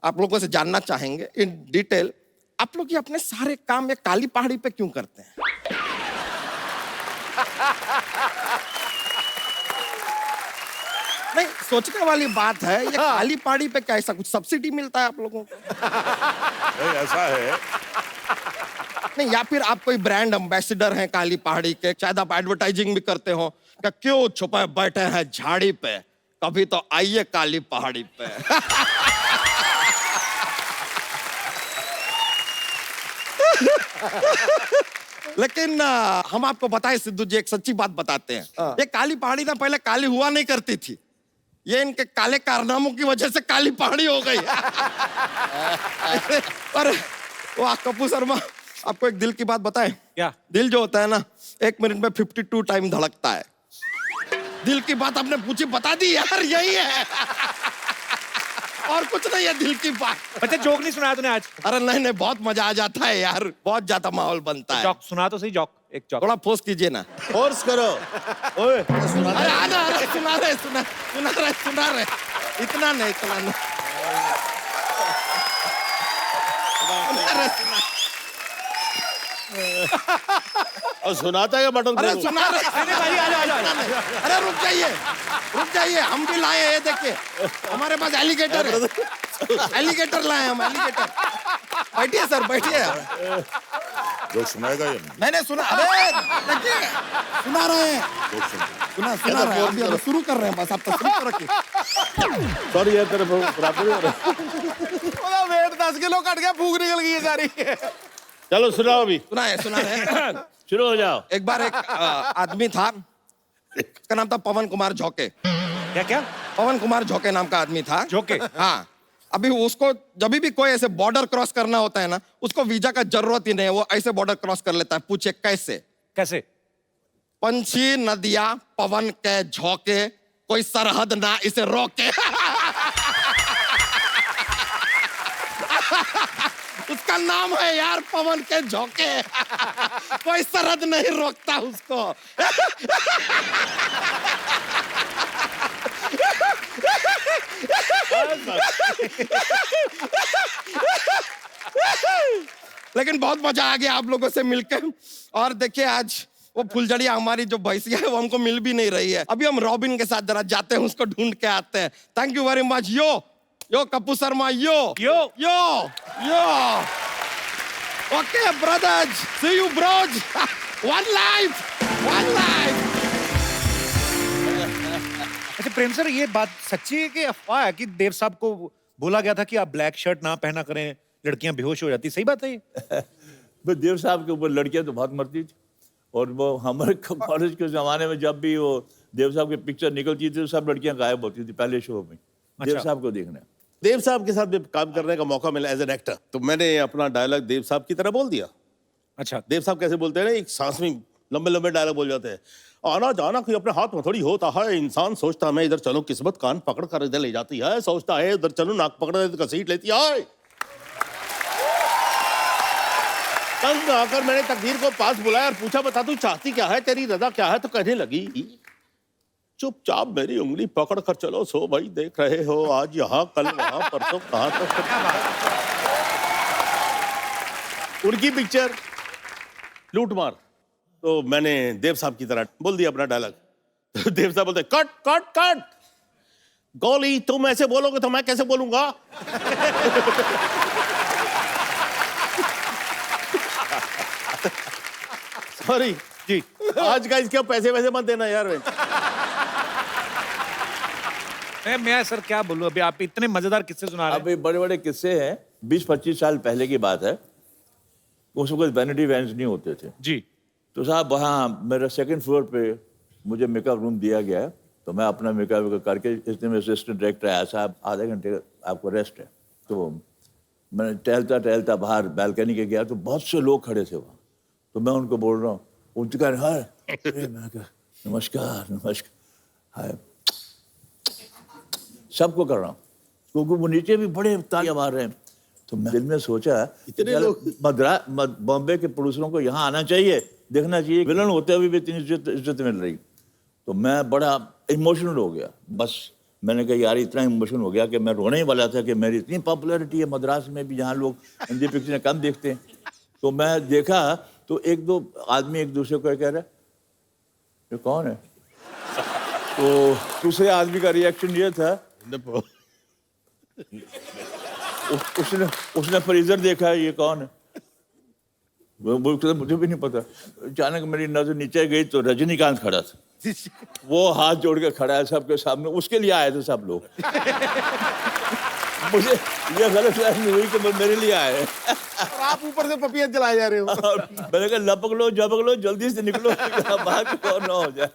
आप लोगों से जानना चाहेंगे इन डिटेल, आप लोग ये अपने सारे काम ये काली पहाड़ी पे क्यों करते हैं? नहीं, सोचने वाली बात है। ये काली पहाड़ी पे क्या ऐसा कुछ सब्सिडी मिलता है आप लोगों को? नहीं, ऐसा है, नहीं, या फिर आप कोई ब्रांड एम्बेसडर हैं काली पहाड़ी के, शायद आप एडवर्टाइजिंग भी करते हो क्या? क्यों छुपे बैठे हैं झाड़ी पे, कभी तो आइए काली पहाड़ी पे। लेकिन हम आपको बताएं सिद्धू जी, एक सच्ची बात बताते हैं। ये काली पहाड़ी ना पहले काली हुआ नहीं करती थी, ये इनके काले कारनामों की वजह से काली पहाड़ी हो गई। और वाह कपूर शर्मा, आपको एक दिल की बात बताएं? क्या? दिल जो होता है ना, 1 मिनट में 52 टाइम धड़कता है। दिल की बात आपने पूछी, बता दी यार, यही है। और कुछ नहीं है दिल की बात। अच्छा जोक नहीं सुनाया तूने आज? अरे नहीं नहीं, बहुत मजा आ जाता है यार, बहुत ज्यादा माहौल बनता है। जॉक सुना तो सही, जॉक, एक जॉक। थोड़ा फोर्स कीजिए ना। फोर्स करो। ओए, अरे आना, अरे सुना रहे, इतना नहीं, इतना नहीं। अरे सुना, और सुनाता है बटन अरे दबाओ। सुना रहे। अरे रुक जाइए, हम भी लाए, ये देखिए हमारे पास एलिगेटर है, एलिगेटर लाए हम, एलिगेटर। बैठिए सर, बैठिए। जो सुनाएगा ये मैंने सुना, अरे देखिए सुना रहे हैं, सुना रहे हैं, अभी शुरू कर रहे हैं, बस आप तस्वीर रखिए। सॉरी यार, तेरे बराबर हो रहा है। वेट 10 किलो कट गया, भूख निकल गई है सारी। चलो सुनाओ अभी, सुना है। शुरू हो जाओ। एक बार एक आदमी था, उसका नाम था पवन कुमार झोंके। क्या क्या? पवन कुमार झोंके नाम का आदमी था। झोंके? हाँ। अभी उसको जब भी कोई ऐसे बॉर्डर क्रॉस करना होता है ना, उसको वीजा का जरूरत ही नहीं है, वो ऐसे बॉर्डर क्रॉस कर लेता है। पूछे कैसे? कैसे? पंछी नदियां पवन के झोंके, कोई सरहद ना इसे रोके। उसका नाम है यार पवन के झोंके। कोई सरहद नहीं रोकता उसको। लेकिन बहुत मजा आ गया आप लोगों से मिलकर। और देखिए आज वो फुलझड़िया हमारी जो भैंसिया है वो हमको मिल भी नहीं रही है। अभी हम रॉबिन के साथ जरा जाते हैं, उसको ढूंढ के आते हैं। Thank you very much. Yo Kappu Sharma, yo yo. Yo yo. Okay brothers, see you bros. One life, one life. अच्छा प्रेम सर, ये बात सच्ची है कि अफवाह है कि देव साहब को बोला गया था कि आप ब्लैक शर्ट ना पहना करें, लड़कियां बेहोश हो जाती, सही बात है ये? बस देव साहब के ऊपर लड़कियां तो बहुत मरती थी, और वो हमारे कॉलेज के जमाने में जब भी वो देव साहब की पिक्चर निकलती थी तो सब लड़कियां गायब होती थी पहले शो में देव साहब को देखने। देव साहब के साथ भी काम करने का मौका मिला एज एन एक्टर, तो मैंने अपना डायलॉग देव साहब की तरह बोल दिया। अच्छा, देव साहब कैसे बोलते हैं ना, एक सांस में लंबे लंबे डायलॉग बोल जाते हैं। आना जाना कोई अपने हाथ में थोड़ी होता है, इंसान सोचता मैं इधर चलूं, किस्मत कान पकड़ कर इधर ले जाती है, सोचता है उधर चलूं, नाक पकड़ कर घसीट लेती है। तंग आकर मैंने तकदीर को पास बुलाया और पूछा, बता तू चाहती क्या है, तेरी रजा क्या है? तो कहने लगी, चुपचाप मेरी उंगली पकड़ कर चलो, सो भाई देख रहे हो आज यहाँ कल वहां परसों कहां तक। उनकी पिक्चर लूटमार, तो मैंने देव साहब की तरह बोल दिया अपना डायलॉग। तो देव साहब बोलते कट कट कट, गोली तुम ऐसे बोलोगे तो मैं कैसे बोलूंगा? सॉरी जी। आज का इसके पैसे वैसे मत देना यार। मैं सर क्या बोलूं, अभी आप इतने मजेदार किस्से सुना रहे हैं। अभी बड़े बड़े किस्से हैं, 20-25 साल पहले की बात है। उस वक्त वैनिटी वैन्स नहीं होते थे जी। तो साहब वहाँ मेरा सेकंड फ्लोर पे मुझे मेकअप रूम दिया गया है, तो मैं अपना मेकअप करके, इसने में असिस्टेंट डायरेक्टर आया, साहब आधे घंटे आपको रेस्ट है। तो मैंने टहलता टहलता बाहर बैल्कनी के गया तो बहुत से लोग खड़े थे वहाँ, तो मैं उनको बोल रहा हूँ, उनके कह रहे हैं मैं कहा नमस्कार नमस्कार हाय, सबको कर रहा हूँ क्योंकि वो नीचे भी बड़े तालियां मार रहे हैं। तो मैं दिल में सोचा इतने यार, लोग बॉम्बे के प्रोड्यूसरों को यहाँ आना चाहिए, देखना चाहिए विलन होते हुए भी इतनी इज्जत मिल रही। तो मैं बड़ा इमोशनल हो गया। बस मैंने कहा यार इतना इमोशनल हो गया कि मैं रोने ही वाला था कि मेरी इतनी पॉपुलैरिटी है मद्रास में भी, जहाँ लोग हिंदी पिक्चरें कम देखते हैं। तो मैं देखा तो एक दो आदमी एक दूसरे को कह रहे ये कौन है? तो दूसरे आदमी का रिएक्शन ये था, उसने फ्रीजर देखा, ये कौन है? मुझे भी नहीं पता। अचानक मेरी नजर नीचे गई तो रजनीकांत खड़ा था, वो हाथ जोड़ के खड़ा है सबके सामने, उसके लिए आए थे सब लोग। मुझे ये गलत फहमी हुई कि मेरे लिए आए हैं। और आप ऊपर से पपियां जलाए जा रहे हो। मैंने कहा लपक लो झपक लो, जल्दी से निकलो, बाहर कौन ना हो जाए।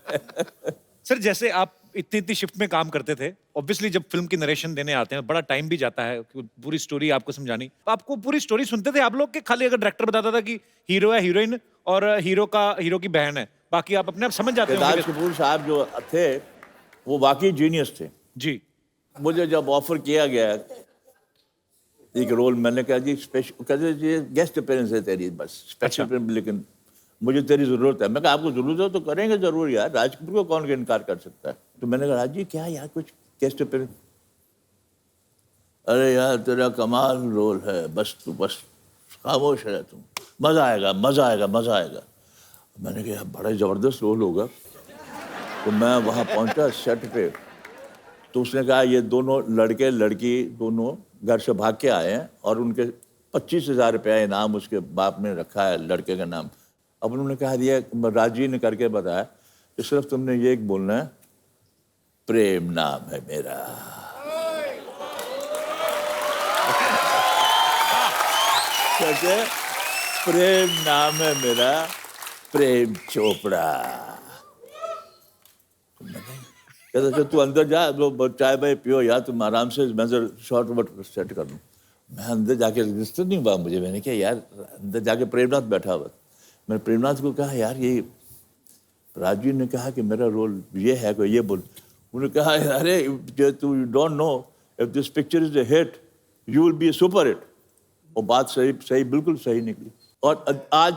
सर जैसे आप इतनी शिफ्ट में काम करते थे, ऑब्वियसली जब फिल्म की नरेशन देने आते हैं बड़ा टाइम भी जाता है पूरी स्टोरी आपको समझानी। आपको पूरी स्टोरी सुनते थे आप लोग के खाली अगर डायरेक्टर बताता था कि हीरो है, हीरोइन और हीरो की बहन है, बाकी आप अपने आप समझ जाते राज हो? कपूर साहब जो थे वो वाकई जीनियस थे। जी। मुझे जब ऑफर किया गया एक रोल, मैंने कहा जी स्पेशल, कहते जी गेस्ट अपीयरेंस है तेरी, बस स्पेशल फिल्म, लेकिन मुझे तेरी जरूरत है। मैं कहा आपको जरूरत है तो करेंगे जरूर यार, राज कपूर को कौन इनकार कर सकता है। तो मैंने कहा राज जी क्या यार कुछ गेस्ट अपीयरेंस? अरे यार तेरा कमाल रोल है, बस तू बस खामोश है, तुम मजा आएगा मजा आएगा मजा आएगा। मैंने कहा बड़ा जबरदस्त रोल होगा। तो मैं वहाँ पहुँचा सेट पे, तो उसने कहा ये दोनों लड़के लड़की दोनों घर से भाग के आए हैं और उनके 25,000 रुपया इनाम उसके बाप ने रखा है लड़के का नाम। अब उन्होंने कहा दिया, राजी ने करके बताया कि सिर्फ तुमने ये एक बोलना है, प्रेम नाम है मेरा। कहते प्रेम नाम है मेरा, प्रेम चोपड़ा। कहते तू अंदर जा, तो चाय भाई पियो यार, तुम आराम से, मैं शॉर्ट वट सेट कर लूँ। मैं अंदर जाके रजिस्टर नहीं हुआ मुझे, मैंने कहा यार अंदर जाके प्रेमनाथ बैठा हुआ। मैंने प्रेमनाथ को कहा यार ये राजू ने कहा कि मेरा रोल ये है, कोई ये बोल। उन्होंने कहा अरे तू don't know if this picture is a hit you will be a super hit, वो बात सही सही बिल्कुल सही निकली। और आज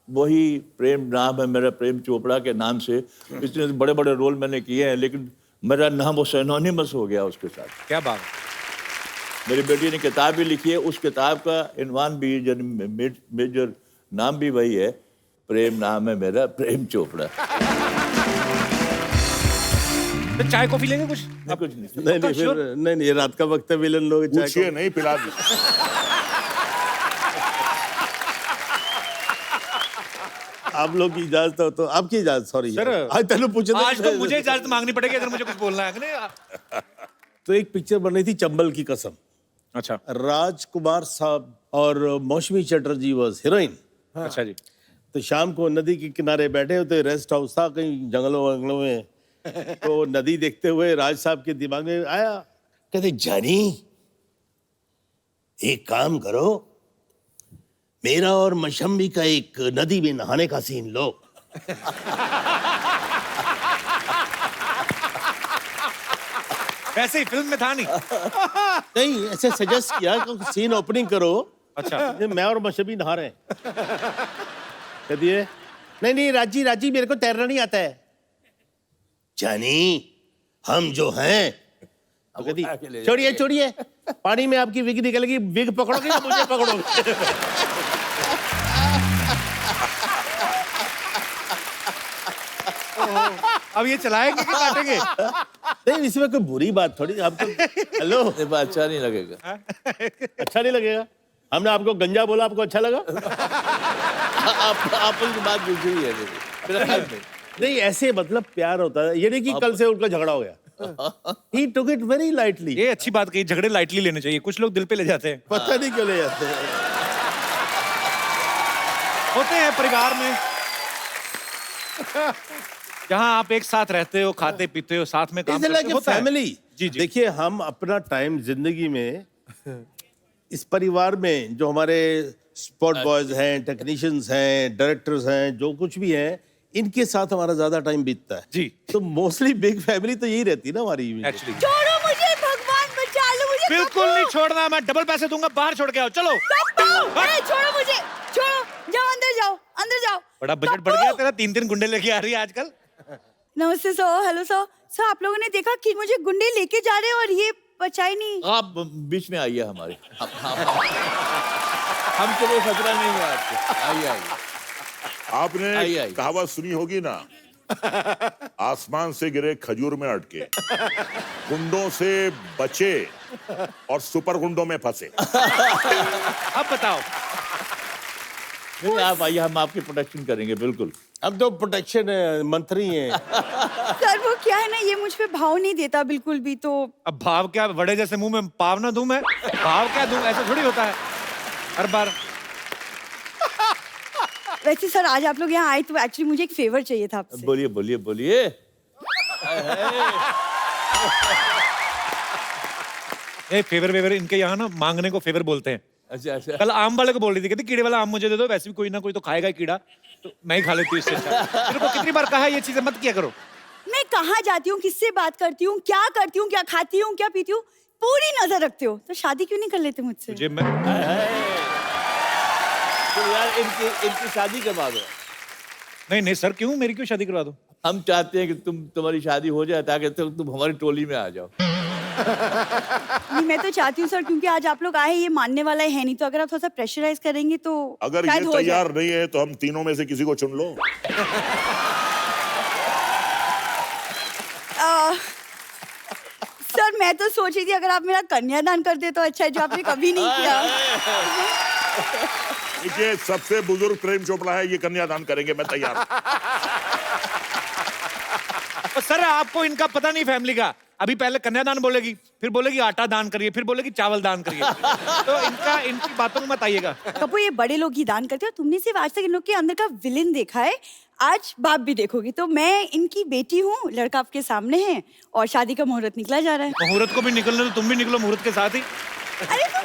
वही प्रेम नाम है मेरा, प्रेम चोपड़ा के नाम से इतने बड़े बड़े रोल मैंने किए हैं, लेकिन मेरा नाम वो सिनोनिमस हो गया उसके साथ। क्या बात। मेरी बेटी ने किताब भी लिखी है, उस किताब का इनवान भी मेजर नाम भी वही है, प्रेम नाम है मेरा, प्रेम चोपड़ा। तो चाय कॉफी लेंगे कुछ? कुछ नहीं। नहीं फिर नहीं, रात का वक्त है, विलन लोग चाय पूछिए नहीं, पिला दी। आप लोग की इजाजत हो तो आपकी इजाजत, सॉरी सर, आज तेन पूछे आज तो मुझे इजाजत मांगनी पड़ेगी अगर मुझे कुछ बोलना है कि नहीं। तो एक पिक्चर बन रही थी चंबल की कसम, अच्छा राजकुमार साहब और मौसमी चटर्जी वाज हीरोइन। अच्छा जी। तो शाम को नदी के किनारे बैठे होते, रेस्ट हाउस था कहीं जंगलों वंगलों में, तो नदी देखते हुए राज साहब के दिमाग में आया, कहते जानी एक काम करो, मेरा और मशम्मी का एक नदी में नहाने का सीन लो। वैसे ही फिल्म में था नहीं। नहीं, ऐसे सजेस्ट किया कि सीन ओपनिंग करो। अच्छा। ये मैं और मशम्मी नहा रहे हैं। कह दिए नहीं राजी राजी, मेरे को तैरना नहीं आता है। जानी हम जो हैं, छोड़िए छोड़िए, पानी में आपकी विग निकलेगी, विग पकड़ोगे या मुझे पकड़ोगे? अब ये चलाएंगे कि काटेंगे? नहीं, इसमें कोई बुरी बात थोड़ी। आपको हेलो, ये बात अच्छा नहीं लगेगा। अच्छा नहीं लगेगा? हमने आपको गंजा बोला, आपको अच्छा लगा? आप की बात दूसरी है मेरा ख्याल में। नहीं, ऐसे मतलब प्यार होता है, ये नहीं कि कल से उनका झगड़ा हो गया। He took it very lightly। ये अच्छी बात कही, झगड़े लाइटली लेने चाहिए, कुछ लोग दिल पे ले जाते हैं। पता नहीं क्यों ले जाते हैं। होते हैं परिवार में जहाँ आप एक साथ रहते हो, खाते पीते हो, साथ में काम करते हो, होता है। फैमिली। जी जी। देखिए, हम अपना टाइम जिंदगी में इस परिवार में जो हमारे स्पॉट बॉयज हैं, टेक्नीशियंस हैं, डायरेक्टर्स हैं, जो कुछ भी हैं, इनके साथ हमारा ज्यादा टाइम बीतता है। जी। तो मोस्टली बिग फैमिली तो यही रहती है ना हमारी। एक्चुअली छोड़ो मुझे, भगवान बचा लो मुझे। बिल्कुल नहीं छोड़ना, मैं डबल पैसे दूंगा, बाहर छोड़ के आओ, चलो। छोड़ो मुझे, छोड़ो, जाओ अंदर जाओ, अंदर जाओ। बड़ा बजट बढ़ गया तेरा, 3 गुंडे लेके आ रही है आजकल। नमस्ते सर, हेलो सर। सर, आप लोगों ने देखा कि मुझे गुंडे लेके जा रहे हैं और ये बचा ही नहीं। आप बीच में आइए हमारे, हम तो वो खतरा नहीं है आपको। आइए आइए। आपने आई। कहावत सुनी होगी ना, आसमान से गिरे खजूर में अटके, गुंडों से बचे और सुपर गुंडों में फंसे। अब बताओ। नहीं, आप आइए, हम आपकी प्रोटेक्शन करेंगे बिल्कुल। अब तो प्रोटेक्शन मंत्री हैं। सर, वो क्या है ना, ये मुझ पे भाव नहीं देता बिल्कुल भी। तो अब भाव क्या, बड़े जैसे मुंह में पाव ना दूं मैं? भाव क्या दूं, ऐसा थोड़ी होता है हर बार। वैसे सर, आज आप लोग यहाँ आए तो एक्चुअली मुझे एक फेवर चाहिए था आपसे। बोलिए बोलिए बोलिए। ये फेवर वेवर इनके यहाँ ना मांगने को फेवर बोलते हैं। अच्छा अच्छा। कल आम वाले को बोल रही थी, कहती कीड़े वाला आम मुझे दे दो, वैसे भी कोई ना कोई तो खाएगा ही कीड़ा, तो मैं ही खा लेती हूँ इससे अच्छा। मेरे को कितनी बार कहा है ये चीजें मत किया करो। मैं कहाँ जाती हूँ, किससे बात करती हूँ, क्या करती हूँ, क्या खाती हूँ, क्या पीती हूँ, पूरी नजर रखते हो। तो शादी क्यों नहीं कर लेते मुझसे? तुझे मैं तो यार इनकी शादी करवा दो। नहीं नहीं सर, क्यों, मेरी क्यों शादी करवा दो? हम चाहते हैं कि तुम्हारी शादी हो जाए ताकि तुम हमारी टोली में आ जाओ। नहीं, मैं तो चाहती हूँ सर, क्योंकि आज आप लोग आए, ये मानने वाला है नहीं, तो अगर आप थोड़ा सा प्रेशराइज करेंगे तो अगर शायद ये हो जाए। तैयार नहीं है तो हम तीनों में से किसी को चुन लो। सर, मैं तो सोच रही थी अगर आप मेरा कन्यादान कर दे तो अच्छा है, जो आपने कभी नहीं किया। देखिए, सबसे बुजुर्ग प्रेम चोपड़ा है, ये कन्यादान करेंगे, मैं तैयार हूं। तो सर, आपको इनका पता नहीं फैमिली का। अभी पहले कन्यादान बोलेगी, फिर बोलेगी आटा दान करिए, फिर बोलेगी चावल दान करिए। तो इनकी बातों में मत आइएगा। कपूर, ये बड़े लोग ही दान करते हो, तुमने सिर्फ आज तक इन लोग के अंदर का विलेन देखा है, आज बाप भी देखोगी। तो मैं इनकी बेटी हूँ, लड़का आपके सामने है और शादी का मुहूर्त निकला जा रहा है। मुहूर्त को भी निकलने तो तुम भी निकलो मुहूर्त के साथ ही। अरे तो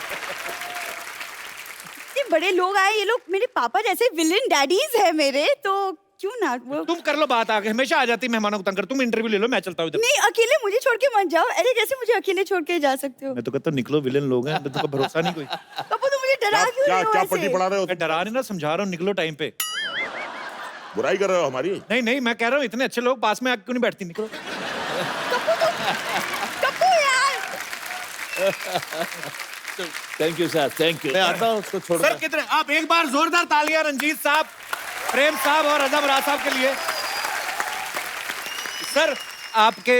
ये बड़े लोग आए, ये लोग मेरे पापा जैसे विलेन डैडीज है मेरे, तो क्यों ना वो तुम कर लो बात आगे, हमेशा आ जाती मेहमानों को तंग कर। तुम इंटरव्यू ले लो, मैं चलता हूँ इधर। नहीं, अकेले मुझे छोड़ के मत जाओ। अरे कैसे मुझे अकेले छोड़ के जा सकते हो? मैं तो कहता हूँ निकलो, विलेन लोग हैं, तुमको भरोसा नहीं कोई। कपूर तुम मुझे डरा क्यों क्या रहे हो क्या ऐसे? पट्टी पढ़ा रहे हो? मैं डरा नहीं ना, समझा रहा हूँ, निकलो टाइम पे। बुराई कर रहे हो हमारी? नहीं नहीं, मैं कह रहा हूँ इतने अच्छे लोग पास में आके क्यों नहीं बैठती, निकलो। कपूर यार, thank you sir, thank you. मैं आता हूँ उसको छोड़ सर कितने, आप एक बार जोरदार तालियां रंजीत साहब, प्रेम साहब और रजा बराज साहब के लिए। सर आपके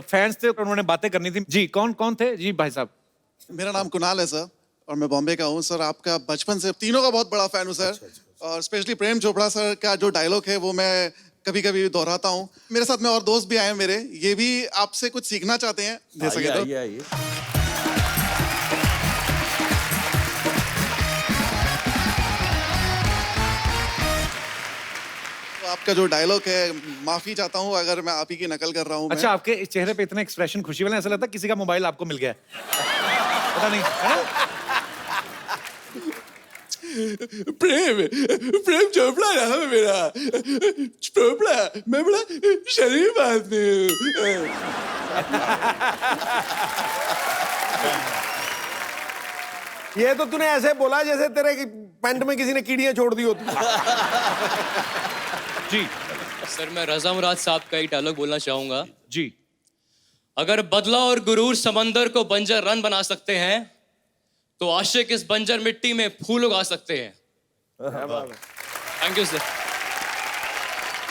फैंस थे, उन्होंने बातें करनी थी जी। कौन कौन थे जी? भाई साहब। मेरा नाम कुणाल है सर और मैं बॉम्बे का हूँ सर। आपका बचपन से तीनों का बहुत बड़ा फैन हूँ सर। और स्पेशली प्रेम चोपड़ा सर का जो डायलॉग है वो मैं कभी कभी दोहराता हूँ। मेरे साथ में और दोस्त भी आए हैं मेरे, ये भी आपसे कुछ सीखना चाहते हैं, दे सके तो। आइए। तो आपका जो डायलॉग है, माफी चाहता हूँ अगर मैं आप ही की नकल कर रहा हूँ। अच्छा, आपके चेहरे पे इतने एक्सप्रेशन खुशी वाले, ऐसा लगता है किसी का मोबाइल आपको मिल गया है। पता नहीं है? प्रेम प्रेम चोपड़ा नाम है मेरा। चोपड़ा, मैं बड़ा शरीफ आदमी हूँ। ये तो तूने ऐसे बोला जैसे तेरे की पैंट में किसी ने कीड़ियां छोड़ दी होती। जी सर मैं रजा मुराद साहब का एक डायलॉग बोलना चाहूंगा। जी। अगर बदला और गुरूर समंदर को बंजर रन बना सकते हैं तो आशिक इस बंजर मिट्टी में फूल उगा सकते हैं। Thank you sir.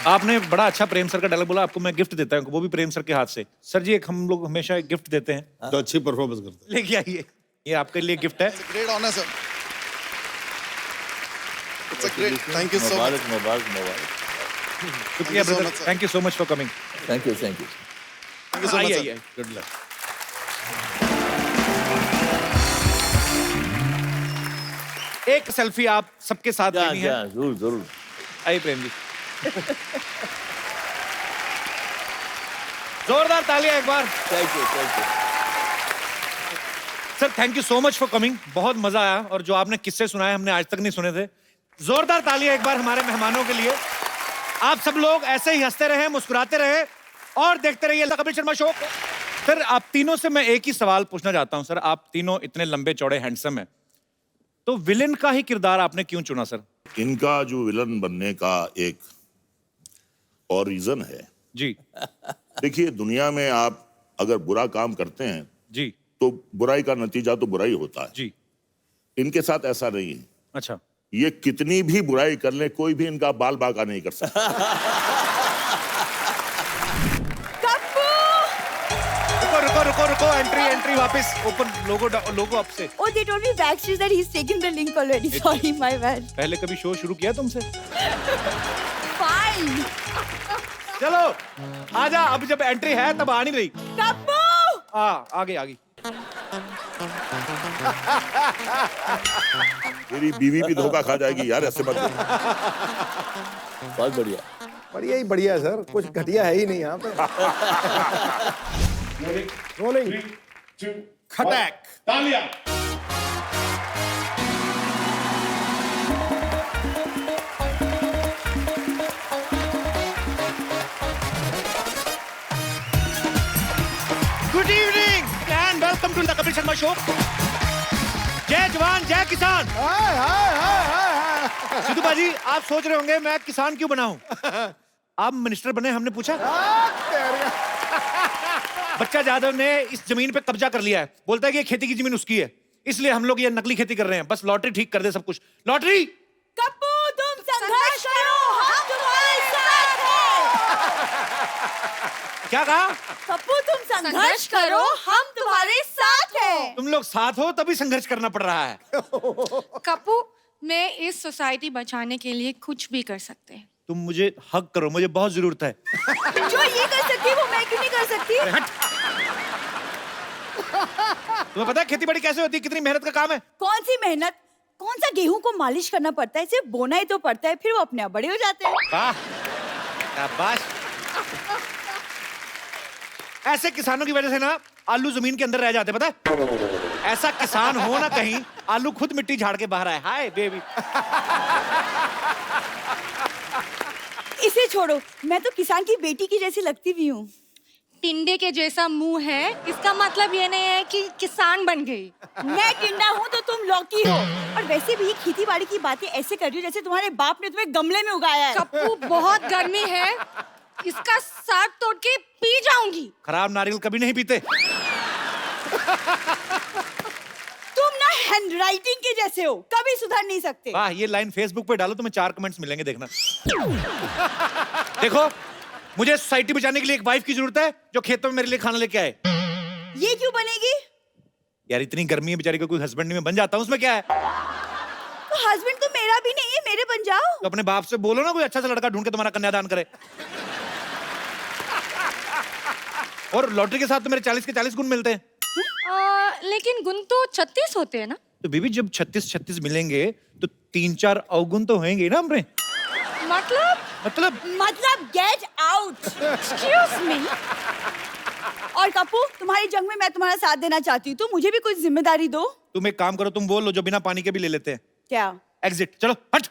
आपने बड़ा अच्छा प्रेम सर का डायलॉग बोला, आपको मैं गिफ्ट देता हूँ, वो भी प्रेम सर के हाथ से। सर जी, एक हम लोग हमेशा एक गिफ्ट देते हैं, तो अच्छी परफॉर्मेंस करते। लेके आइए, ये आपके लिए गिफ्ट है। Great honour sir. It's a great, thank you so much. मुबारक मुबारक मुबारक। शुक्रिया Thank you so brother, much, sir. Thank you so much for coming. Thank you thank you. Thank you so much आइए sir. आइए, good luck. एक selfie आप सबके साथ लेनी है। जरूर जरूर। आइए प्रेम जी। जोरदार तालियां एक बार। Thank you thank you. Sir thank you so much for coming, बहुत मजा आया, और जो आपने किस्से सुनाए हमने आज तक नहीं सुने थे। जोरदार तालियां एक बार हमारे मेहमानों के लिए। आप सब लोग ऐसे ही हंसते रहे, मुस्कुराते रहे और देखते रहिए the Kapil Sharma show. Sir आप तीनों से मैं एक ही सवाल पूछना चाहता हूं। सर आप तीनों इतने लंबे चौड़े हैंडसम हैं, तो विलेन का ही किरदार आपने क्यों चुना सर? इनका जो विलन बनने का एक और रीजन है। जी देखिए, दुनिया में आप अगर बुरा काम करते हैं जी तो बुराई का नतीजा तो बुराई होता है। जी। इनके साथ ऐसा नहीं है। अच्छा। ये कितनी भी बुराई कर ले, कोई भी इनका बाल बांका नहीं कर सकता। रुको रुको रुको रुको, एंट्री वापस ओपन, लोगो अप से। Oh, they told me backstage that he's taken the link already. Sorry, my bad. पहले कभी शो शुरू किया तुमसे? Fine. चलो आजा, अब जब एंट्री है तब आ नहीं रही। कप्पू! आगे। मेरी बीवी भी धोखा खा जाएगी यार, ऐसे मत बोलो। बहुत बढ़िया। बढ़िया ही बढ़िया है सर, कुछ घटिया है ही नहीं यहाँ पे। रोलिंग। खटैक। Good evening and welcome to the Kapil Sharma show. जय जवान जय किसान। सिद्धू बाजी, आप सोच रहे होंगे मैं किसान क्यों बना हूं? आप मिनिस्टर बने, हमने पूछा। बच्चा जाधव ने इस जमीन पे कब्जा कर लिया है, बोलता है कि ये खेती की जमीन उसकी है, इसलिए हम लोग ये नकली खेती कर रहे हैं। बस लॉटरी ठीक कर दे सब कुछ। लॉटरी। कप्पू तुम संघर्ष करो, हम तुम्हारे साथ हैं। क्या कहा? कप्पू तुम संघर्ष करो, हम तुम्हारे साथ हैं। तुम लोग साथ हो तभी संघर्ष करना पड़ रहा है। कप्पू, मैं इस सोसाइटी बचाने के लिए कुछ भी कर सकते हैं। तुम मुझे हक करो, मुझे बहुत जरूरत है। जो ये कर सकती है वो मैं क्यों नहीं कर सकती? तुम्हें पता है खेती बाड़ी कैसे होती है, कितनी मेहनत का काम है? कौन सी मेहनत? कौन सा गेहूं को मालिश करना पड़ता है, सिर्फ बोना ही तो पड़ता है, फिर वो अपने आप बड़े हो जाते हैं। वाह, शाबाश। ऐसे किसानों की वजह से ना आलू जमीन के अंदर रह जाते, पता है? ऐसा किसान हो ना कहीं, आलू खुद मिट्टी झाड़ के बाहर आए। Hi baby. अरे छोड़ो, मैं तो किसान की बेटी की जैसी लगती भी हूँ। टिंडे के जैसा मुंह है, इसका मतलब ये नहीं है कि किसान बन गई। मैं टिंडा हूँ तो तुम लौकी हो। और वैसे भी खेती बाड़ी की बातें ऐसे कर रही हो जैसे तुम्हारे बाप ने तुम्हें गमले में उगाया है। कप्पू, बहुत गर्मी है, इसका साग तोड़ के पी जाऊंगी। खराब नारियल कभी नहीं पीते। तुम ना हैंडराइटिंग के जैसे हो, कभी सुधर नहीं सकते। वाह, ये लाइन फेसबुक पे डालो, तुम्हें 4 कमेंट्स मिलेंगे, देखना। देखो, मुझे सोसाइटी बचाने के लिए एक वाइफ की जरूरत है जो खेतों में मेरे लिए खाना लेके आए। ये क्यों बनेगी? यार इतनी गर्मी है बेचारी को, कोई हस्बैंड नहीं, मैं बन जाता हूँ, उसमें क्या है? तो हस्बैंड तो मेरा भी नहीं है, मेरे बन जाओ। तो अपने बाप से बोलो ना कोई अच्छा सा लड़का ढूंढ के तुम्हारा कन्यादान करे। और लॉटरी के साथ तो मेरे 40 के 40 गुण मिलते हैं। लेकिन गुण तो 36 होते हैं ना। तो बीबी जब 36 मिलेंगे तो 3-4 अवगुण तो होंगे ना हमरे। मतलब गेट आउट। Excuse me. और कप्पू, तुम्हारी जंग में मैं तुम्हारा साथ देना चाहती हूँ, तो मुझे भी कुछ जिम्मेदारी दो। तुम एक काम करो, तुम बोल लो जो बिना पानी के भी ले लेते हैं। क्या? एग्जिट, चलो हट।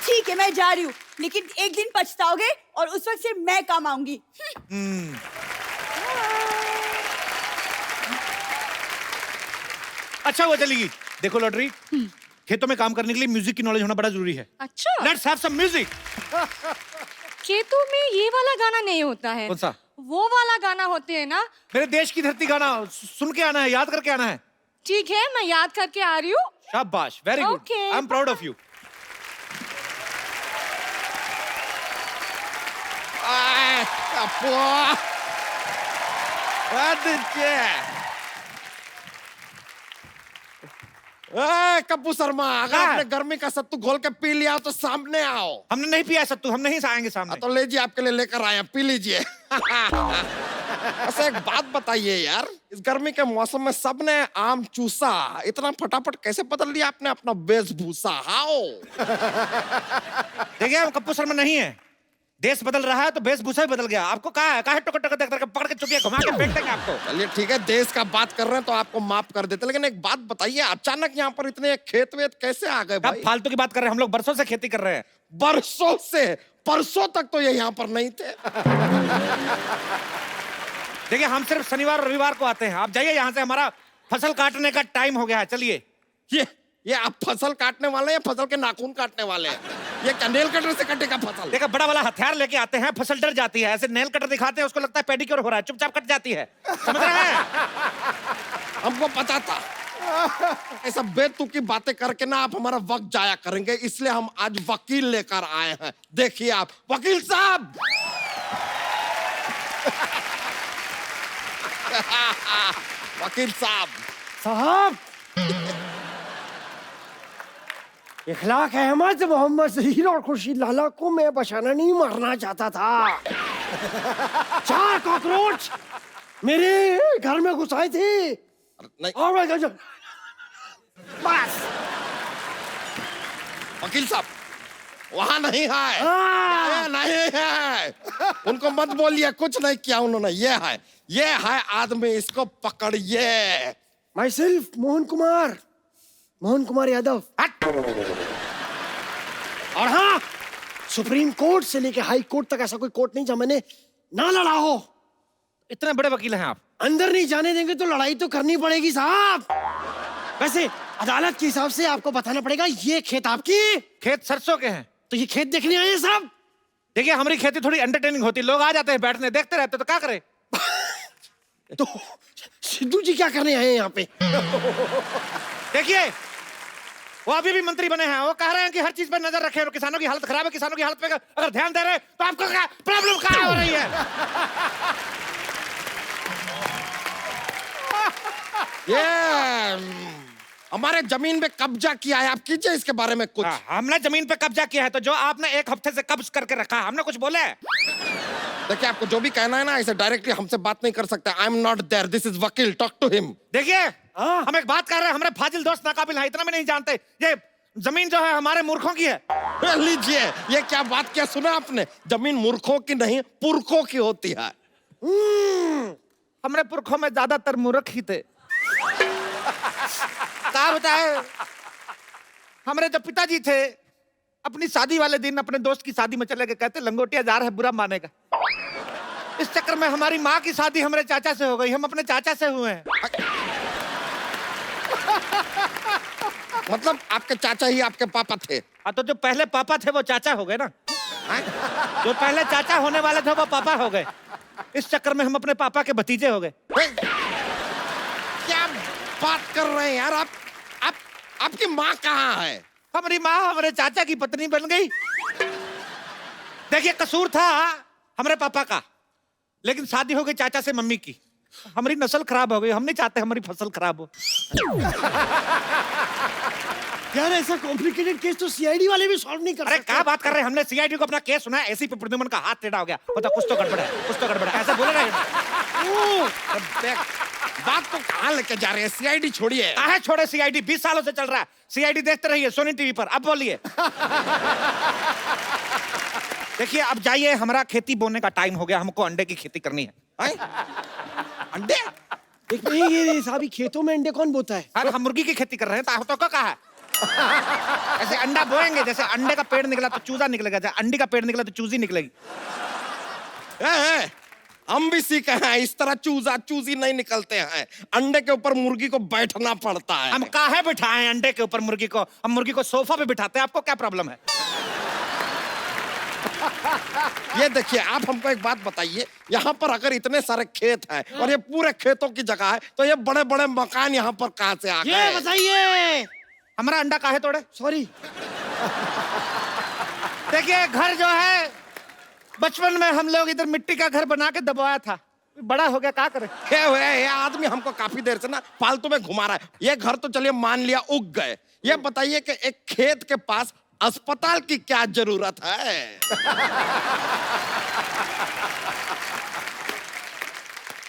ठीक है, मैं जा रही हूँ, लेकिन एक दिन पछताओगे और उस वक्त सिर्फ मैं काम आऊंगी। अच्छा वो चलेगी। देखो लॉटरी, खेतों में काम करने के लिए म्यूजिक की नॉलेज होना बड़ा जरूरी है। अच्छा, लेट्स हैव सम म्यूजिक। खेतों में ये वाला गाना नहीं होता है। कौन सा? वो वाला गाना होते है ना। मेरे देश की धरती गाना सुन के आना है, याद करके आना है। ठीक है, मैं याद करके आ रही हूँ। शाबाश, very good, Okay. I am proud of you. Kappu Sharma, अगर हाँ। आपने गर्मी का सत्तू घोल के पी लिया तो सामने आओ। हमने नहीं पिया सत्तू, हम नहीं आएंगे सामने। तो लीजिए, आपके लिए लेकर आए हैं, पी लीजिए। अच्छा एक बात बताइए यार, इस गर्मी के मौसम में सबने आम चूसा, इतना फटाफट कैसे बदल लिया आपने अपना वेशभूषा? हाओ? देखिए हम कप्पू शर्मा नहीं है, देश बदल रहा है तो वेशभूषा भी बदल गया। आपको कहा है, टोकर टोकर देख करके पकड़ के चुकिया घुमा के फेंक देंगे आपको। चलिए ठीक है, देश का बात कर रहे हैं तो आपको माफ कर देते, लेकिन एक बात बताइए, अचानक यहाँ पर इतने खेत वेत कैसे आ गए अब भाई? फालतू की बात कर रहे हैं, हम लोग बरसों से खेती कर रहे हैं। बरसों से? परसों तक तो ये यहाँ पर नहीं थे। देखिए हम सिर्फ शनिवार और रविवार को आते हैं। आप जाइए यहाँ से, हमारा फसल काटने का टाइम हो गया है, चलिए। ये आप फसल काटने वाले हैं या फसल के नाखून काटने वाले हैं? ये क्या नेल कटर से कटेगा फसल? देखा, बड़ा वाला हथियार लेके आते हैं, फसल डर जाती है। ऐसे नेल कटर दिखाते हैं, उसको लगता है पेडिक्योर हो रहा है, चुपचाप कट जाती है। समझ रहे हैं? हमको पता था ऐसा बेतुकी बातें करके ना आप हमारा वक्त जाया करेंगे, इसलिए हम आज वकील लेकर आए हैं। देखिए आप, वकील साहब। वकील साहब। इखलाक अहमद मोहम्मद जहीर और खुर्शीद लाला को मैं बशाना नहीं मारना चाहता था। 4 कॉकरोच मेरे घर में घुस आए थे। नहीं। और बस। वकील साहब, वहां नहीं है, नहीं है। उनको मत बोलिए, कुछ नहीं किया उन्होंने। ये है आदमी, इसको पकड़िए। My self Mohan Kumar Yadav. और हाँ, सुप्रीम कोर्ट से लेके हाई कोर्ट तक ऐसा कोई कोर्ट नहीं जहाँ मैंने ना लड़ा हो। इतने बड़े वकील हैं आप। अंदर नहीं जाने देंगे तो लड़ाई तो करनी पड़ेगी साहब। वैसे अदालत के हिसाब से आपको बताना पड़ेगा, ये खेत आपकी? खेत सरसों के हैं। तो ये खेत देखने आए हैं साहब? देखिए हमारी खेती थोड़ी एंटरटेनिंग होती है, लोग आ जाते हैं बैठने, देखते रहते, तो क्या करें? तो सिद्धू जी क्या करने आए हैं यहाँ पे? देखिए वो अभी भी मंत्री बने हैं, वो कह रहे हैं कि हर चीज पर नजर रखें, और किसानों की हालत खराब है, किसानों की हालत पे अगर ध्यान दे रहे हैं तो आपको क्या प्रॉब्लम क्या हो रही है? ये हमारे जमीन पे कब्जा किया है, आप कीजिए इसके बारे में कुछ। हमने जमीन पे कब्जा किया है, तो जो आपने 1 हफ्ते से कब्ज करके रखा है, हमने कुछ बोले? देखिए आपको जो भी कहना है ना, इसे डायरेक्टली हमसे बात नहीं कर सकते। I am not there, this is वकील, टॉक टू हिम। देखिए हम एक बात कर रहे हैं, हमारे फाजिल दोस्त नाकाबिल हैं, इतना भी नहीं जानते, ये जमीन जो है हमारे मूर्खों की है। लीजिए, ये क्या बात किया, सुना आपने? जमीन मूर्खों की नहीं, पुरखों की होती है। हमारे पुरखों में ज्यादातर मूर्ख ही थे। क्या बताए, हमारे जो पिताजी थे अपनी शादी वाले दिन अपने दोस्त की शादी में चले गए, कहते लंगोटिया जा रहा है बुरा मानेगा। इस चक्कर में हमारी माँ की शादी हमारे चाचा से हो गई, हम अपने चाचा से हुए हैं। मतलब आपके चाचा ही आपके पापा थे? हाँ, तो जो पहले पापा थे वो चाचा हो गए ना। जो पहले चाचा होने वाले थे वो पापा हो गए। इस चक्कर में हम अपने पापा के भतीजे हो गए। क्या बात कर रहे हैं यार आप? आपकी माँ कहाँ है? हमारी माँ हमारे चाचा की पत्नी बन गई। देखिए, कसूर था हमारे पापा का, लेकिन शादी हो गई चाचा से मम्मी की। हमारी नस्ल खराब हो गई, हम नहीं चाहते हमारी फसल खराब हो। यार ऐसा कॉम्प्लिकेटेड केस तो सीआईडी वाले भी सॉल्व नहीं कर अरे सकते। क्या बात कर रहे हैं, हमने सीआईडी को अपना केस सुना है, एसी पे प्रद्युमन का हाथ टेढ़ा हो गया, पता कुछ तो गड़बड़ है, कुछ तो गड़बड़ है, ऐसा बोले रहे। बात तो कहाँ लेके जा रहे हैं? सीआईडी छोड़िए। काहे छोड़े सीआईडी, 20 सालों से चल रहा है सीआईडी, देखते रहिए सोनी टीवी पर। अब बोलिए। देखिए, अब जाइए, हमारा खेती बोने का टाइम हो गया, हमको अंडे की खेती करनी है। अंडे? ये साहब खेतों में अंडे कौन बोता है? अरे हम मुर्गी की खेती कर रहे हैं, तो क्या कहा है? ऐसे अंडा बोएंगे, जैसे अंडे का पेड़ निकला तो चूजा निकलेगा, जैसे अंडे का पेड़ निकला तो चूजी निकलेगी। हम भी सीखे हैं, इस तरह चूजा चूजी नहीं निकलते हैं। अंडे के ऊपर मुर्गी को बैठना पड़ता है। हम काहे बिठाएं अंडे के ऊपर मुर्गी को? हम मुर्गी को सोफा पे बिठाते हैं, आपको क्या प्रॉब्लम है? ये देखिए, आप हमको एक बात बताइए, यहाँ पर अगर इतने सारे खेत हैं और ये पूरे खेतों की जगह है, तो ये बड़े बड़े मकान यहाँ पर कहाँ से आ गए? ये बताइए, हमारा अंडा काहे तोड़े? सॉरी। देखिए, घर जो है बचपन में हम लोग इधर मिट्टी का घर बना के दबाया था, बड़ा हो गया, क्या करे? ये आदमी हमको काफी देर से ना फालतू में घुमा रहा है। ये घर तो चलिए मान लिया उग गए, ये बताइए कि एक खेत के पास अस्पताल की क्या जरूरत है?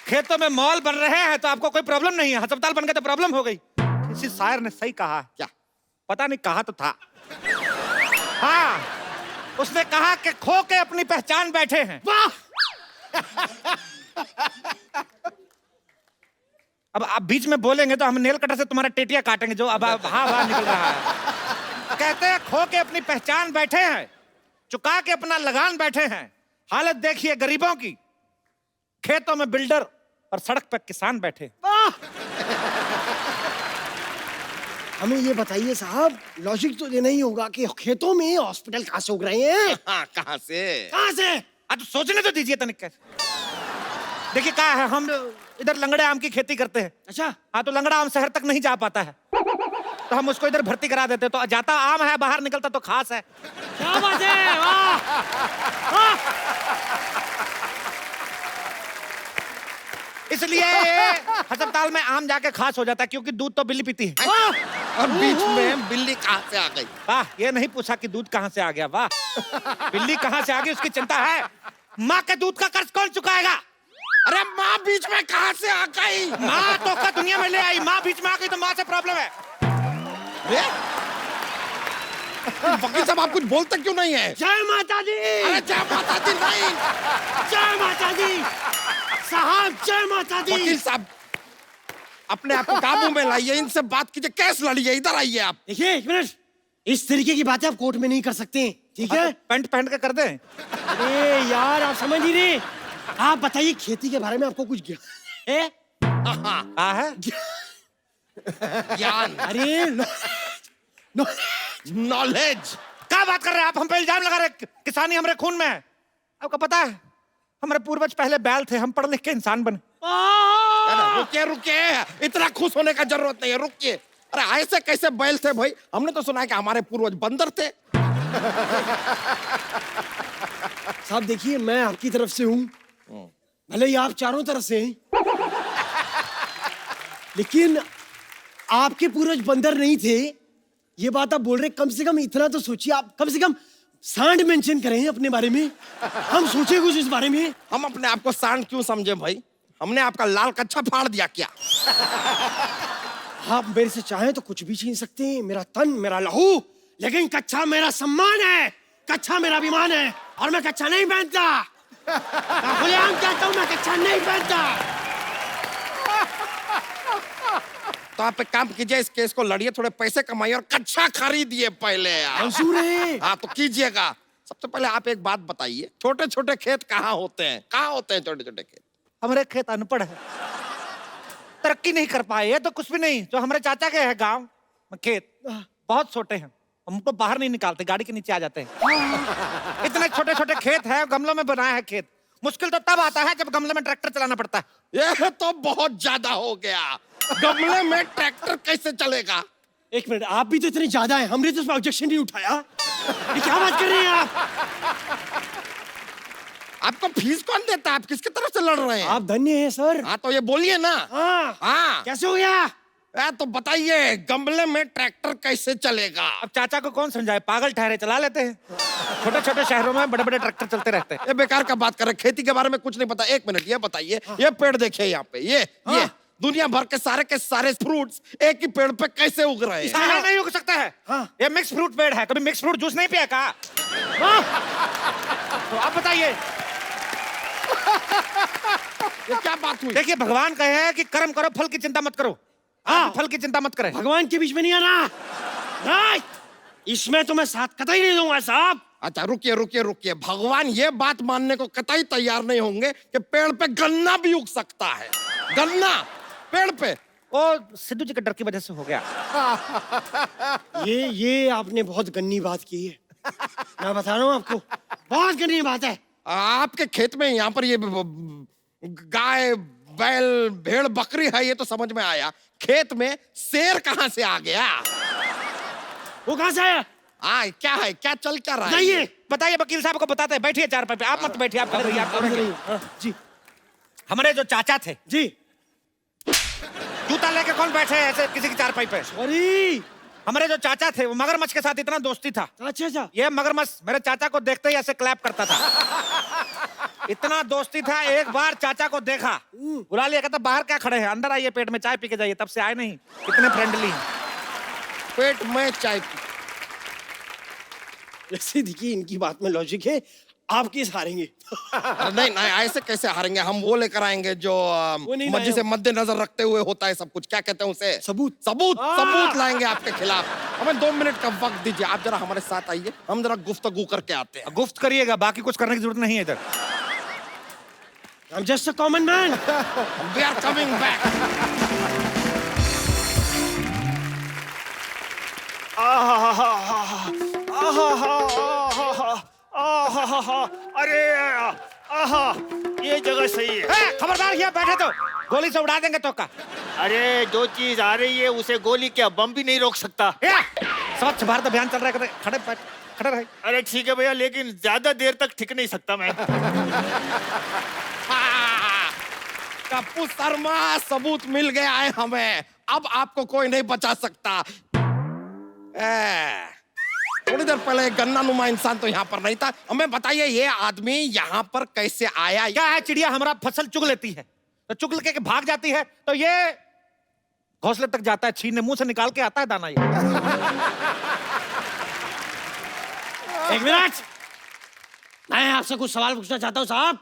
खेतों में मॉल बन रहे हैं तो आपको कोई प्रॉब्लम नहीं है, अस्पताल बन गए तो प्रॉब्लम हो गई। किसी शायर ने सही कहा, क्या पता नहीं, कहा तो था। हाँ, उसने कहा कि खो के अपनी पहचान बैठे हैं। वाह! अब आप बीच में बोलेंगे तो हम नेल कटर से तुम्हारा टेटिया काटेंगे, जो अब हाँ निकल रहा है। कहते हैं खो के अपनी पहचान बैठे हैं, चुका के अपना लगान बैठे हैं। हालत देखिए गरीबों की, खेतों में बिल्डर और सड़क पर किसान बैठे। हमें ये बताइए साहब, लॉजिक तो ये नहीं होगा कि खेतों में हॉस्पिटल कहाँ से उग रहे हैं? हाँ, कहाँ से? कहाँ से? तो सोचने तो दीजिए तनिक। देखिए क्या है, हम इधर लंगड़े आम की खेती करते हैं। अच्छा। हाँ, तो लंगड़ा आम शहर तक नहीं जा पाता है, तो हम उसको इधर भर्ती करा देते, तो जाता आम है, बाहर निकलता तो खास है। क्या बात है, वाह! इसलिए अस्पताल में आम जाके खास हो जाता है, क्योंकि दूध तो बिल्ली पीती है। और बीच में बिल्ली कहाँ से आ गई? वाह, ये नहीं पूछा कि दूध कहाँ से आ गया, वाह। बिल्ली कहाँ से आ गई उसकी चिंता है, माँ के दूध का कर्ज कौन चुकाएगा? अरे माँ बीच में कहाँ से आ गई? माँ तो का दुनिया में ले आई, माँ बीच में आ गई तो माँ से प्रॉब्लम है। वकील साहब, आप कुछ बोलते क्यों नहीं है? जय माता दी! अरे जय माता दी नहीं, जय माता दी साहब, जय माता दी! वकील साहब, अपने आप को काबू में लाइए, इनसे बात कीजिए, केस लड़िए, इधर आइए आप। देखिए, एक मिनट, इस तरीके की बातें आप कोर्ट में नहीं कर सकते, ठीक है? पैंट पहन के कर दे। अरे यार, आप समझ नहीं रहे। आप बताइए, खेती के बारे में आपको कुछ ज्ञान है? ज्ञान? अरे नॉलेज? क्या बात कर रहे हैं आप? हम पे इल्जाम लगा रहे हैं, किसानी हमारे खून में है। आपको पता है हमारे पूर्वज पहले बैल थे, हम पढ़ लिख के इंसान बने। रुकिए रुकिए, इतना खुश होने का जरूरत नहीं है, रुकिए। अरे ऐसे कैसे बैल थे भाई? हमने तो सुना है कि हमारे पूर्वज बंदर थे। साहब देखिए, मैं आपकी तरफ से हूँ, भले ही आप चारों तरफ से हैं, लेकिन आपके पूर्वज बंदर नहीं थे, ये बात आप बोल रहे। कम से कम इतना तो सोचिए, आप कम से कम सांड मेंशन करें अपने बारे में, हम सोचे कुछ इस बारे में। हम अपने आप को सांड क्यों समझे भाई? हमने आपका लाल कच्छा फाड़ दिया क्या? आप मेरे से चाहें तो कुछ भी छीन सकते हैं, मेरा तन, मेरा लहू, लेकिन कच्छा मेरा सम्मान है, कच्छा मेरा अभिमान है, और मैं कच्छा नहीं पहनता। खुलेआम कहता हूं, मैं कच्छा नहीं पहनता। तो तो आप एक काम कीजिए, इस केस को लड़िए, थोड़े पैसे कमाइए और कच्चा खरीदिए पहले आप। मंजूर है। हाँ तो कीजिएगा। सबसे पहले आप एक बात बताइए, छोटे छोटे खेत कहाँ होते हैं? कहाँ होते हैं छोटे छोटे खेत? हमारे खेत अनपढ़ है, तरक्की नहीं कर पाए। ये तो कुछ भी नहीं, जो हमारे चाचा के है गांव में खेत बहुत छोटे हैं, हमको बाहर नहीं निकालते, गाड़ी के नीचे आ जाते हैं। इतने छोटे छोटे खेत है, गमलों में बनाया है खेत। मुश्किल तो तब आता है जब गमले में ट्रैक्टर चलाना पड़ता है। ये तो बहुत ज्यादा हो गया, गमले में ट्रैक्टर कैसे चलेगा? एक मिनट, आप भी तो इतने ज्यादा हैं, हमने तो इस पर ऑब्जेक्शन नहीं उठाया। ये क्या बात कर रहे हैं आप? आपको फीस कौन देता है? आप किसकी तरफ से लड़ रहे हैं? आप धन्य हैं सर। हाँ तो ये बोलिए ना। हाँ हाँ कैसे हो गया? तो बताइए, गमले में ट्रैक्टर कैसे चलेगा? अब चाचा को कौन समझाए, पागल ठहरे, चला लेते हैं। छोटे छोटे शहरों में बड़े बड़े ट्रैक्टर चलते रहते हैं। ये बेकार का बात कर रहे, खेती के बारे में कुछ नहीं पता। एक मिनट, ये बताइए, ये पेड़ देखिए यहाँ पे, ये दुनिया भर के सारे फ्रूट्स एक ही पेड़ पे कैसे उग रहे हैं? हाँ, नहीं उग सकता है। ये मिक्स फ्रूट पेड़ है, कभी मिक्स फ्रूट जूस नहीं पिया का? तो आप बताइए, ये क्या बात हुई? देखिए भगवान कहे हैं कि कर्म करो, फल की चिंता मत करो। आप फल की चिंता मत करें। भगवान के बीच में नहीं आना। नहीं, इसमें तो मैं साथ कतई नहीं दूंगा साहब। अच्छा रुकिए रुकिए रुकिए, भगवान ये बात मानने को कतई तैयार नहीं होंगे कि पेड़ पे गन्ना भी उग सकता है। गन्ना पेड़ पे? वो सिद्धू जी के डर की वजह से हो गया। ये आपने बहुत गन्नी बात की है। मैं बता रहा हूँ आपको, बहुत गन्नी बात है। आपके खेत में यहाँ पर ये गाय बैल भेड़ बकरी है, ये तो समझ में आया। खेत में शेर कहाँ से आ गया? वो कहाँ से आया? क्या है, क्या चल क्या रहा है? बताइए बताइए, वकील साहब को बताते हैं। बैठिए चारपाई पे, आप मत बैठिए, आप खड़े रहिए, आप खड़े रहिए। जी हमारे जो चाचा थे जी, जूता लेके कौन बैठे हैं ऐसे किसी की चारपाई पे? सॉरी। हमारे जो चाचा थे वो मगरमच्छ के साथ इतना दोस्ती था। अच्छा अच्छा। ये मगरमच्छ मेरे चाचा को देखते ही ऐसे क्लैप करता था। इतना दोस्ती था, एक बार चाचा को देखा, बुला लिया, कहता बाहर क्या खड़े हैं, अंदर आइए, पेट में चाय पी के जाइए। तब से आए नहीं, इतने फ्रेंडली हैं। पेट में चाय पी? जैसे देखिए, इनकी बात में लॉजिक है, आप किस हारेंगे? नहीं नहीं, ऐसे कैसे हारेंगे? हम वो लेकर आएंगे जो नहीं मस्जिद लाए से मद्देनजर रखते हुए होता है सब कुछ। क्या कहते हैं उसे? सबूत। सबूत लाएंगे आपके खिलाफ। हमें 2 मिनट का वक्त दीजिए, आप जरा हमारे साथ आइए, हम जरा गुफ्तगू करके आते हैं। गुफ्त करिएगा, बाकी कुछ करने की जरूरत नहीं है इधर। I'm just a common man. We are coming back. अरे ये जगह सही है। खबरदार, यहाँ बैठे तो गोली से उड़ा देंगे तो का। अरे जो चीज आ रही है उसे गोली क्या बम भी नहीं रोक सकता। स्वच्छ भारत अभियान चल रहा है, खड़े रहे। अरे ठीक है भैया, लेकिन ज्यादा देर तक टिक नहीं सकता मैं। कप्पू शर्मा, सबूत मिल गया है हमें, अब आपको कोई नहीं बचा सकता। थोड़ी देर पहले गन्ना नुमा इंसान तो यहाँ पर नहीं था। हमें बताइए, ये आदमी यहाँ पर कैसे आया? क्या है, चिड़िया हमारा फसल चुग लेती है तो चुग के भाग जाती है, तो ये घोंसले तक जाता है, छीनने मुंह से निकाल के आता है दाना। ये एक मिनट, मैं आपसे कुछ सवाल पूछना चाहता हूँ साहब।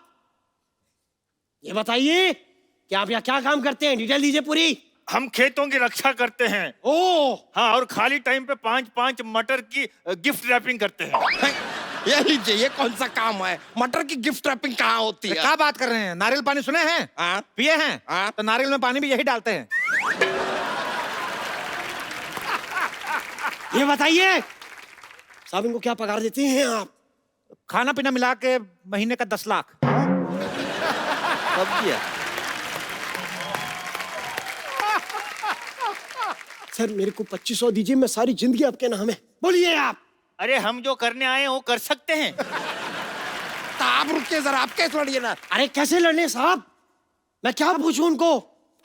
ये बताइए कि आप यहाँ क्या काम करते हैं, डिटेल दीजिए पूरी। हम खेतों की रक्षा करते हैं। ओ हाँ, और खाली टाइम पे 5-5 मटर की गिफ्ट रैपिंग करते हैं। ये लीजिए, ये कौन सा काम है? मटर की गिफ्ट रैपिंग कहाँ होती है? क्या बात कर रहे हैं? नारियल पानी सुने हैं? पिए हैं? तो नारियल में पानी भी यही डालते हैं। ये बताइए साहब, इनको क्या पगार देते हैं आप? खाना पीना मिला के महीने का 10 लाख। सब किया। सर मेरे को 2500 दीजिए, मैं सारी जिंदगी आपके नाम है। बोलिए आप। अरे हम जो करने आए हैं वो कर सकते हैं। तो आप रुकिए जरा, आप कैसे लड़िए ना। अरे कैसे लड़ने साहब, मैं क्या पूछूं उनको?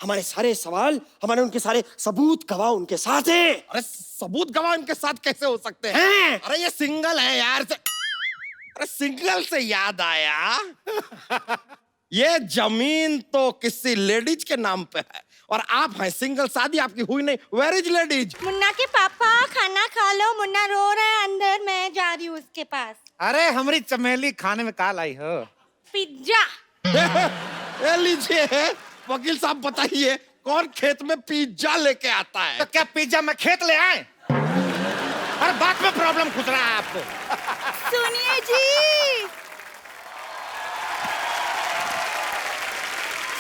हमारे सारे सवाल, हमारे उनके सारे सबूत गवाह उनके साथ है। अरे सबूत गवाह उनके साथ कैसे हो सकते हैं? अरे ये सिंगल है यार। अरे सिंगल से याद आया, ये जमीन तो किसी लेडीज के नाम पे है और आप हैं सिंगल, शादी आपकी हुई नहीं। Where is ladies? मुन्ना के पापा खाना खा लो, मुन्ना रो रहा है अंदर, मैं जा रही हूँ उसके पास। अरे हमारी चमेली खाने में काल आई हो। पिज्जा। लीजिए वकील साहब, बताइए कौन खेत में पिज्जा लेके आता है? तो क्या पिज्जा में खेत ले आए? हर बात में प्रॉब्लम खुद रहा है आपको। सुनिए जी,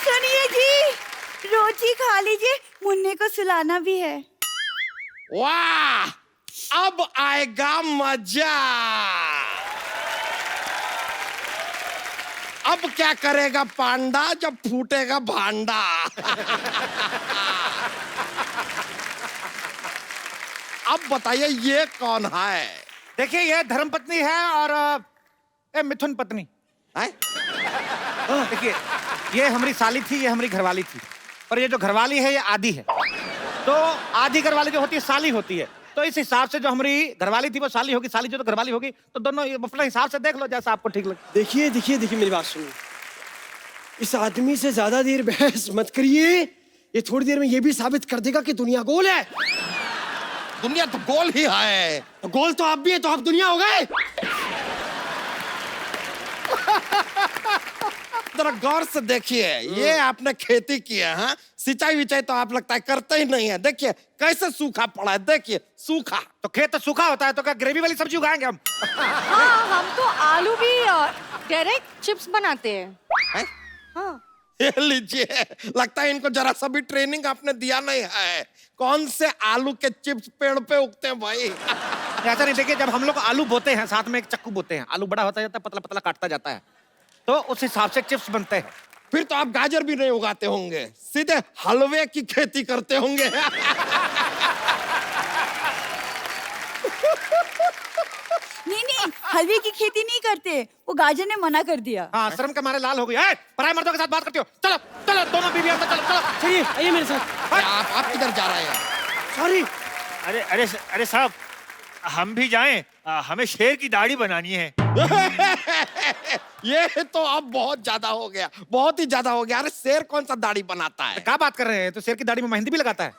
सुनिए जी, रोटी खा लीजिए, मुन्ने को सुलाना भी है। वाह, अब आएगा मजा। अब क्या करेगा पांडा जब फूटेगा भांडा। अब बताइए ये कौन है? देखिए ये धर्मपत्नी है और ये मिथुन पत्नी है? देखिए ये हमारी साली थी, ये हमारी घरवाली थी, और ये जो घरवाली है ये आधी है। तो आधी घरवाली जो होती है साली होती है, तो इस हिसाब से जो हमारी घरवाली थी वो साली होगी, साली जो तो घरवाली होगी, तो दोनों अपने हिसाब से देख लो जैसा आपको ठीक लगे। देखिए देखिए देखिए, मेरी बात सुनिए, इस आदमी से ज्यादा देर बहस मत करिए। ये थोड़ी देर में ये भी साबित कर देगा कि दुनिया गोल है। दुनिया तो गोल ही है। तो गोल तो आप भी है, तो आप दुनिया हो गए। जरा गौर से देखिए, ये आपने खेती की है, हाँ? सिंचाई विचाई तो आप लगता है करते ही नहीं है। देखिए कैसे सूखा पड़ा है, देखिए सूखा। तो खेत तो सूखा होता है, तो क्या ग्रेवी वाली सब्जी उगाएंगे हम? हाँ, हम तो आलू भी डायरेक्ट चिप्स बनाते हैं। है? हाँ। ये लीजिए, लगता है इनको जरा सा भी ट्रेनिंग आपने दिया नहीं है। कौन से आलू के चिप्स पेड़ पे उगते हैं भाई? ऐसा नहीं, देखिए जब हम लोग आलू बोते हैं साथ में एक चक्कू बोते हैं, आलू बड़ा होता जाता है, पतला पतला काटता जाता है, तो उस हिसाब से चिप्स बनते हैं। फिर तो आप गाजर भी नहीं उगाते होंगे, सीधे हलवे की खेती करते होंगे। नहीं नहीं, हलवे की खेती नहीं करते, वो गाजर ने मना कर दिया। हाँ, शर्म के मारे लाल हो गई। पराये मर्दों के साथ बात करती हो? चलो चलो, दोनों बीवी अंदर चलो चलो। चलिए आइए मेरे साथ। आप किधर जा रहे हैं? सॉरी। अरे अरे अरे साहब, हम भी जाएं? हमें शेर की दाढ़ी बनानी है। ये तो अब बहुत ज्यादा हो गया, बहुत ही ज्यादा हो गया। अरे शेर कौन सा दाढ़ी बनाता है? क्या बात कर रहे हैं? तो शेर की दाढ़ी में मेहंदी भी लगाता है।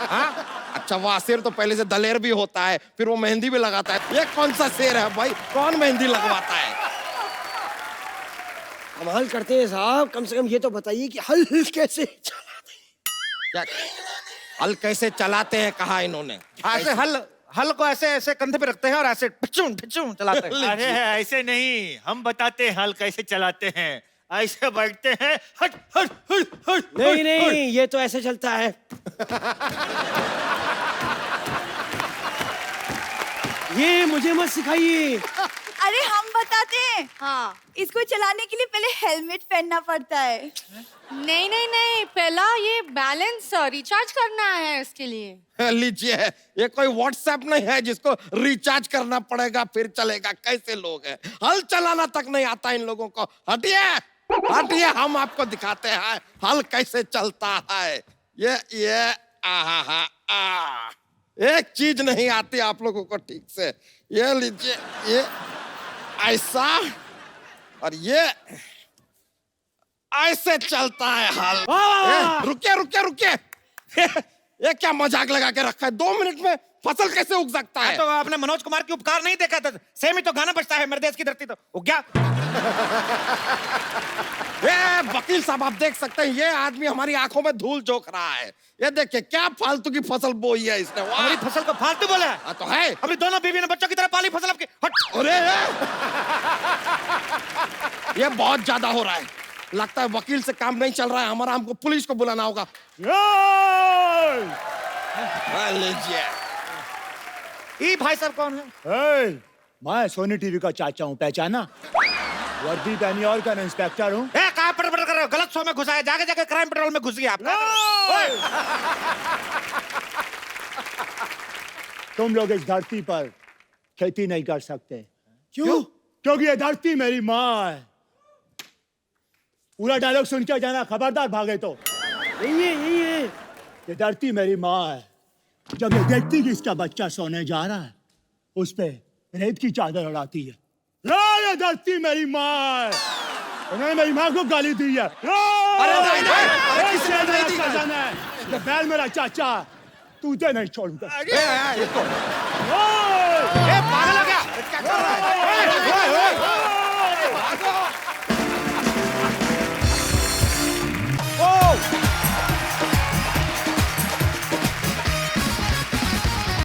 हाँ? अच्छा वाह, शेर तो पहले से दलेर भी होता है, फिर वो मेहंदी भी लगाता है। ये कौन सा शेर है भाई? कौन मेहंदी लगवाता है? कमाल करते हैं साहब, कम से कम ये तो बताइए कि हल कैसे क्या हल कैसे चलाते हैं कहा इन्होंने? ऐसे हल को ऐसे ऐसे कंधे पे रखते हैं और ऐसे पिचूं पिचूं चलाते हैं। अरे ऐसे नहीं, हम बताते हैं हल कैसे चलाते हैं। ऐसे बैठते हैं, हट हट हट हट। नहीं नहीं, ये तो ऐसे चलता है। ये मुझे मत सिखाइए। अरे हम बताते हैं। हाँ। इसको चलाने के लिए पहले हेलमेट पहनना पड़ता है। नहीं नहीं नहीं, पहला ये बैलेंस रिचार्ज करना है इसके लिए। लीजिए, ये कोई व्हाट्सएप नहीं है जिसको रिचार्ज करना पड़ेगा फिर चलेगा। कैसे लोग हैं, हल चलाना तक नहीं आता इन लोगों को। हटिए हटिए, हम आपको दिखाते हैं हल कैसे चलता है। ये आ एक चीज नहीं आती आप लोगों को ठीक से। ये लीजिए, ये ऐसा और ये ऐसे चलता है हल। रुकिए रुकिए रुकिए, ये क्या मजाक लगा के रखा है? 2 मिनट में फसल कैसे उग सकता है? तो आपने मनोज कुमार के उपकार नहीं देखा था? सेम ही तो गाना बजता है, मेरे देश की धरती तो उग गया। ये वकील साहब, आप देख सकते हैं ये आदमी हमारी आंखों में धूल झोंक रहा है। ये देखिए क्या फालतू की फसल बोई है इसने। हमारी फसल को फालतू बोला है? तो है। अपनी दोनों बीवी ने बच्चों की तरह पाली फसल आपकी। हट। अरे ये बहुत ज्यादा हो रहा है, लगता है वकील से काम नहीं चल रहा है हमारा, हमको पुलिस को बुलाना होगा। लीजिए। ये भाई साहब कौन है? मैं सोनी टीवी का चाचा हूँ, पहचाना? वर्दी पहनी और क्या इंस्पेक्टर हूँ। कहाँ पड़ कर रहे हो? गलत शो में घुसा है, जाके जाके क्राइम पेट्रोल में घुस गया आप। तुम लोग इस धरती पर खेती नहीं कर सकते। क्यों? क्योंकि ये धरती मेरी माँ है। पूरा डायलॉग सुन के जाना, खबरदार भागे तो। यही है। ये धरती मेरी माँ है। जब ये देखती कि इसका बच्चा सोने जा रहा है, उस पे रेत की चादर उड़ाती है। ये धरती मेरी माँ है। उन्होंने मेरी माँ को गाली दी है। अरे नहीं, किसी ने नहीं दी गाली। ये बैल मेरा चाचा, तुझे नहीं छोड़ूंगा। पागल हो गया? क्या कर रहा है?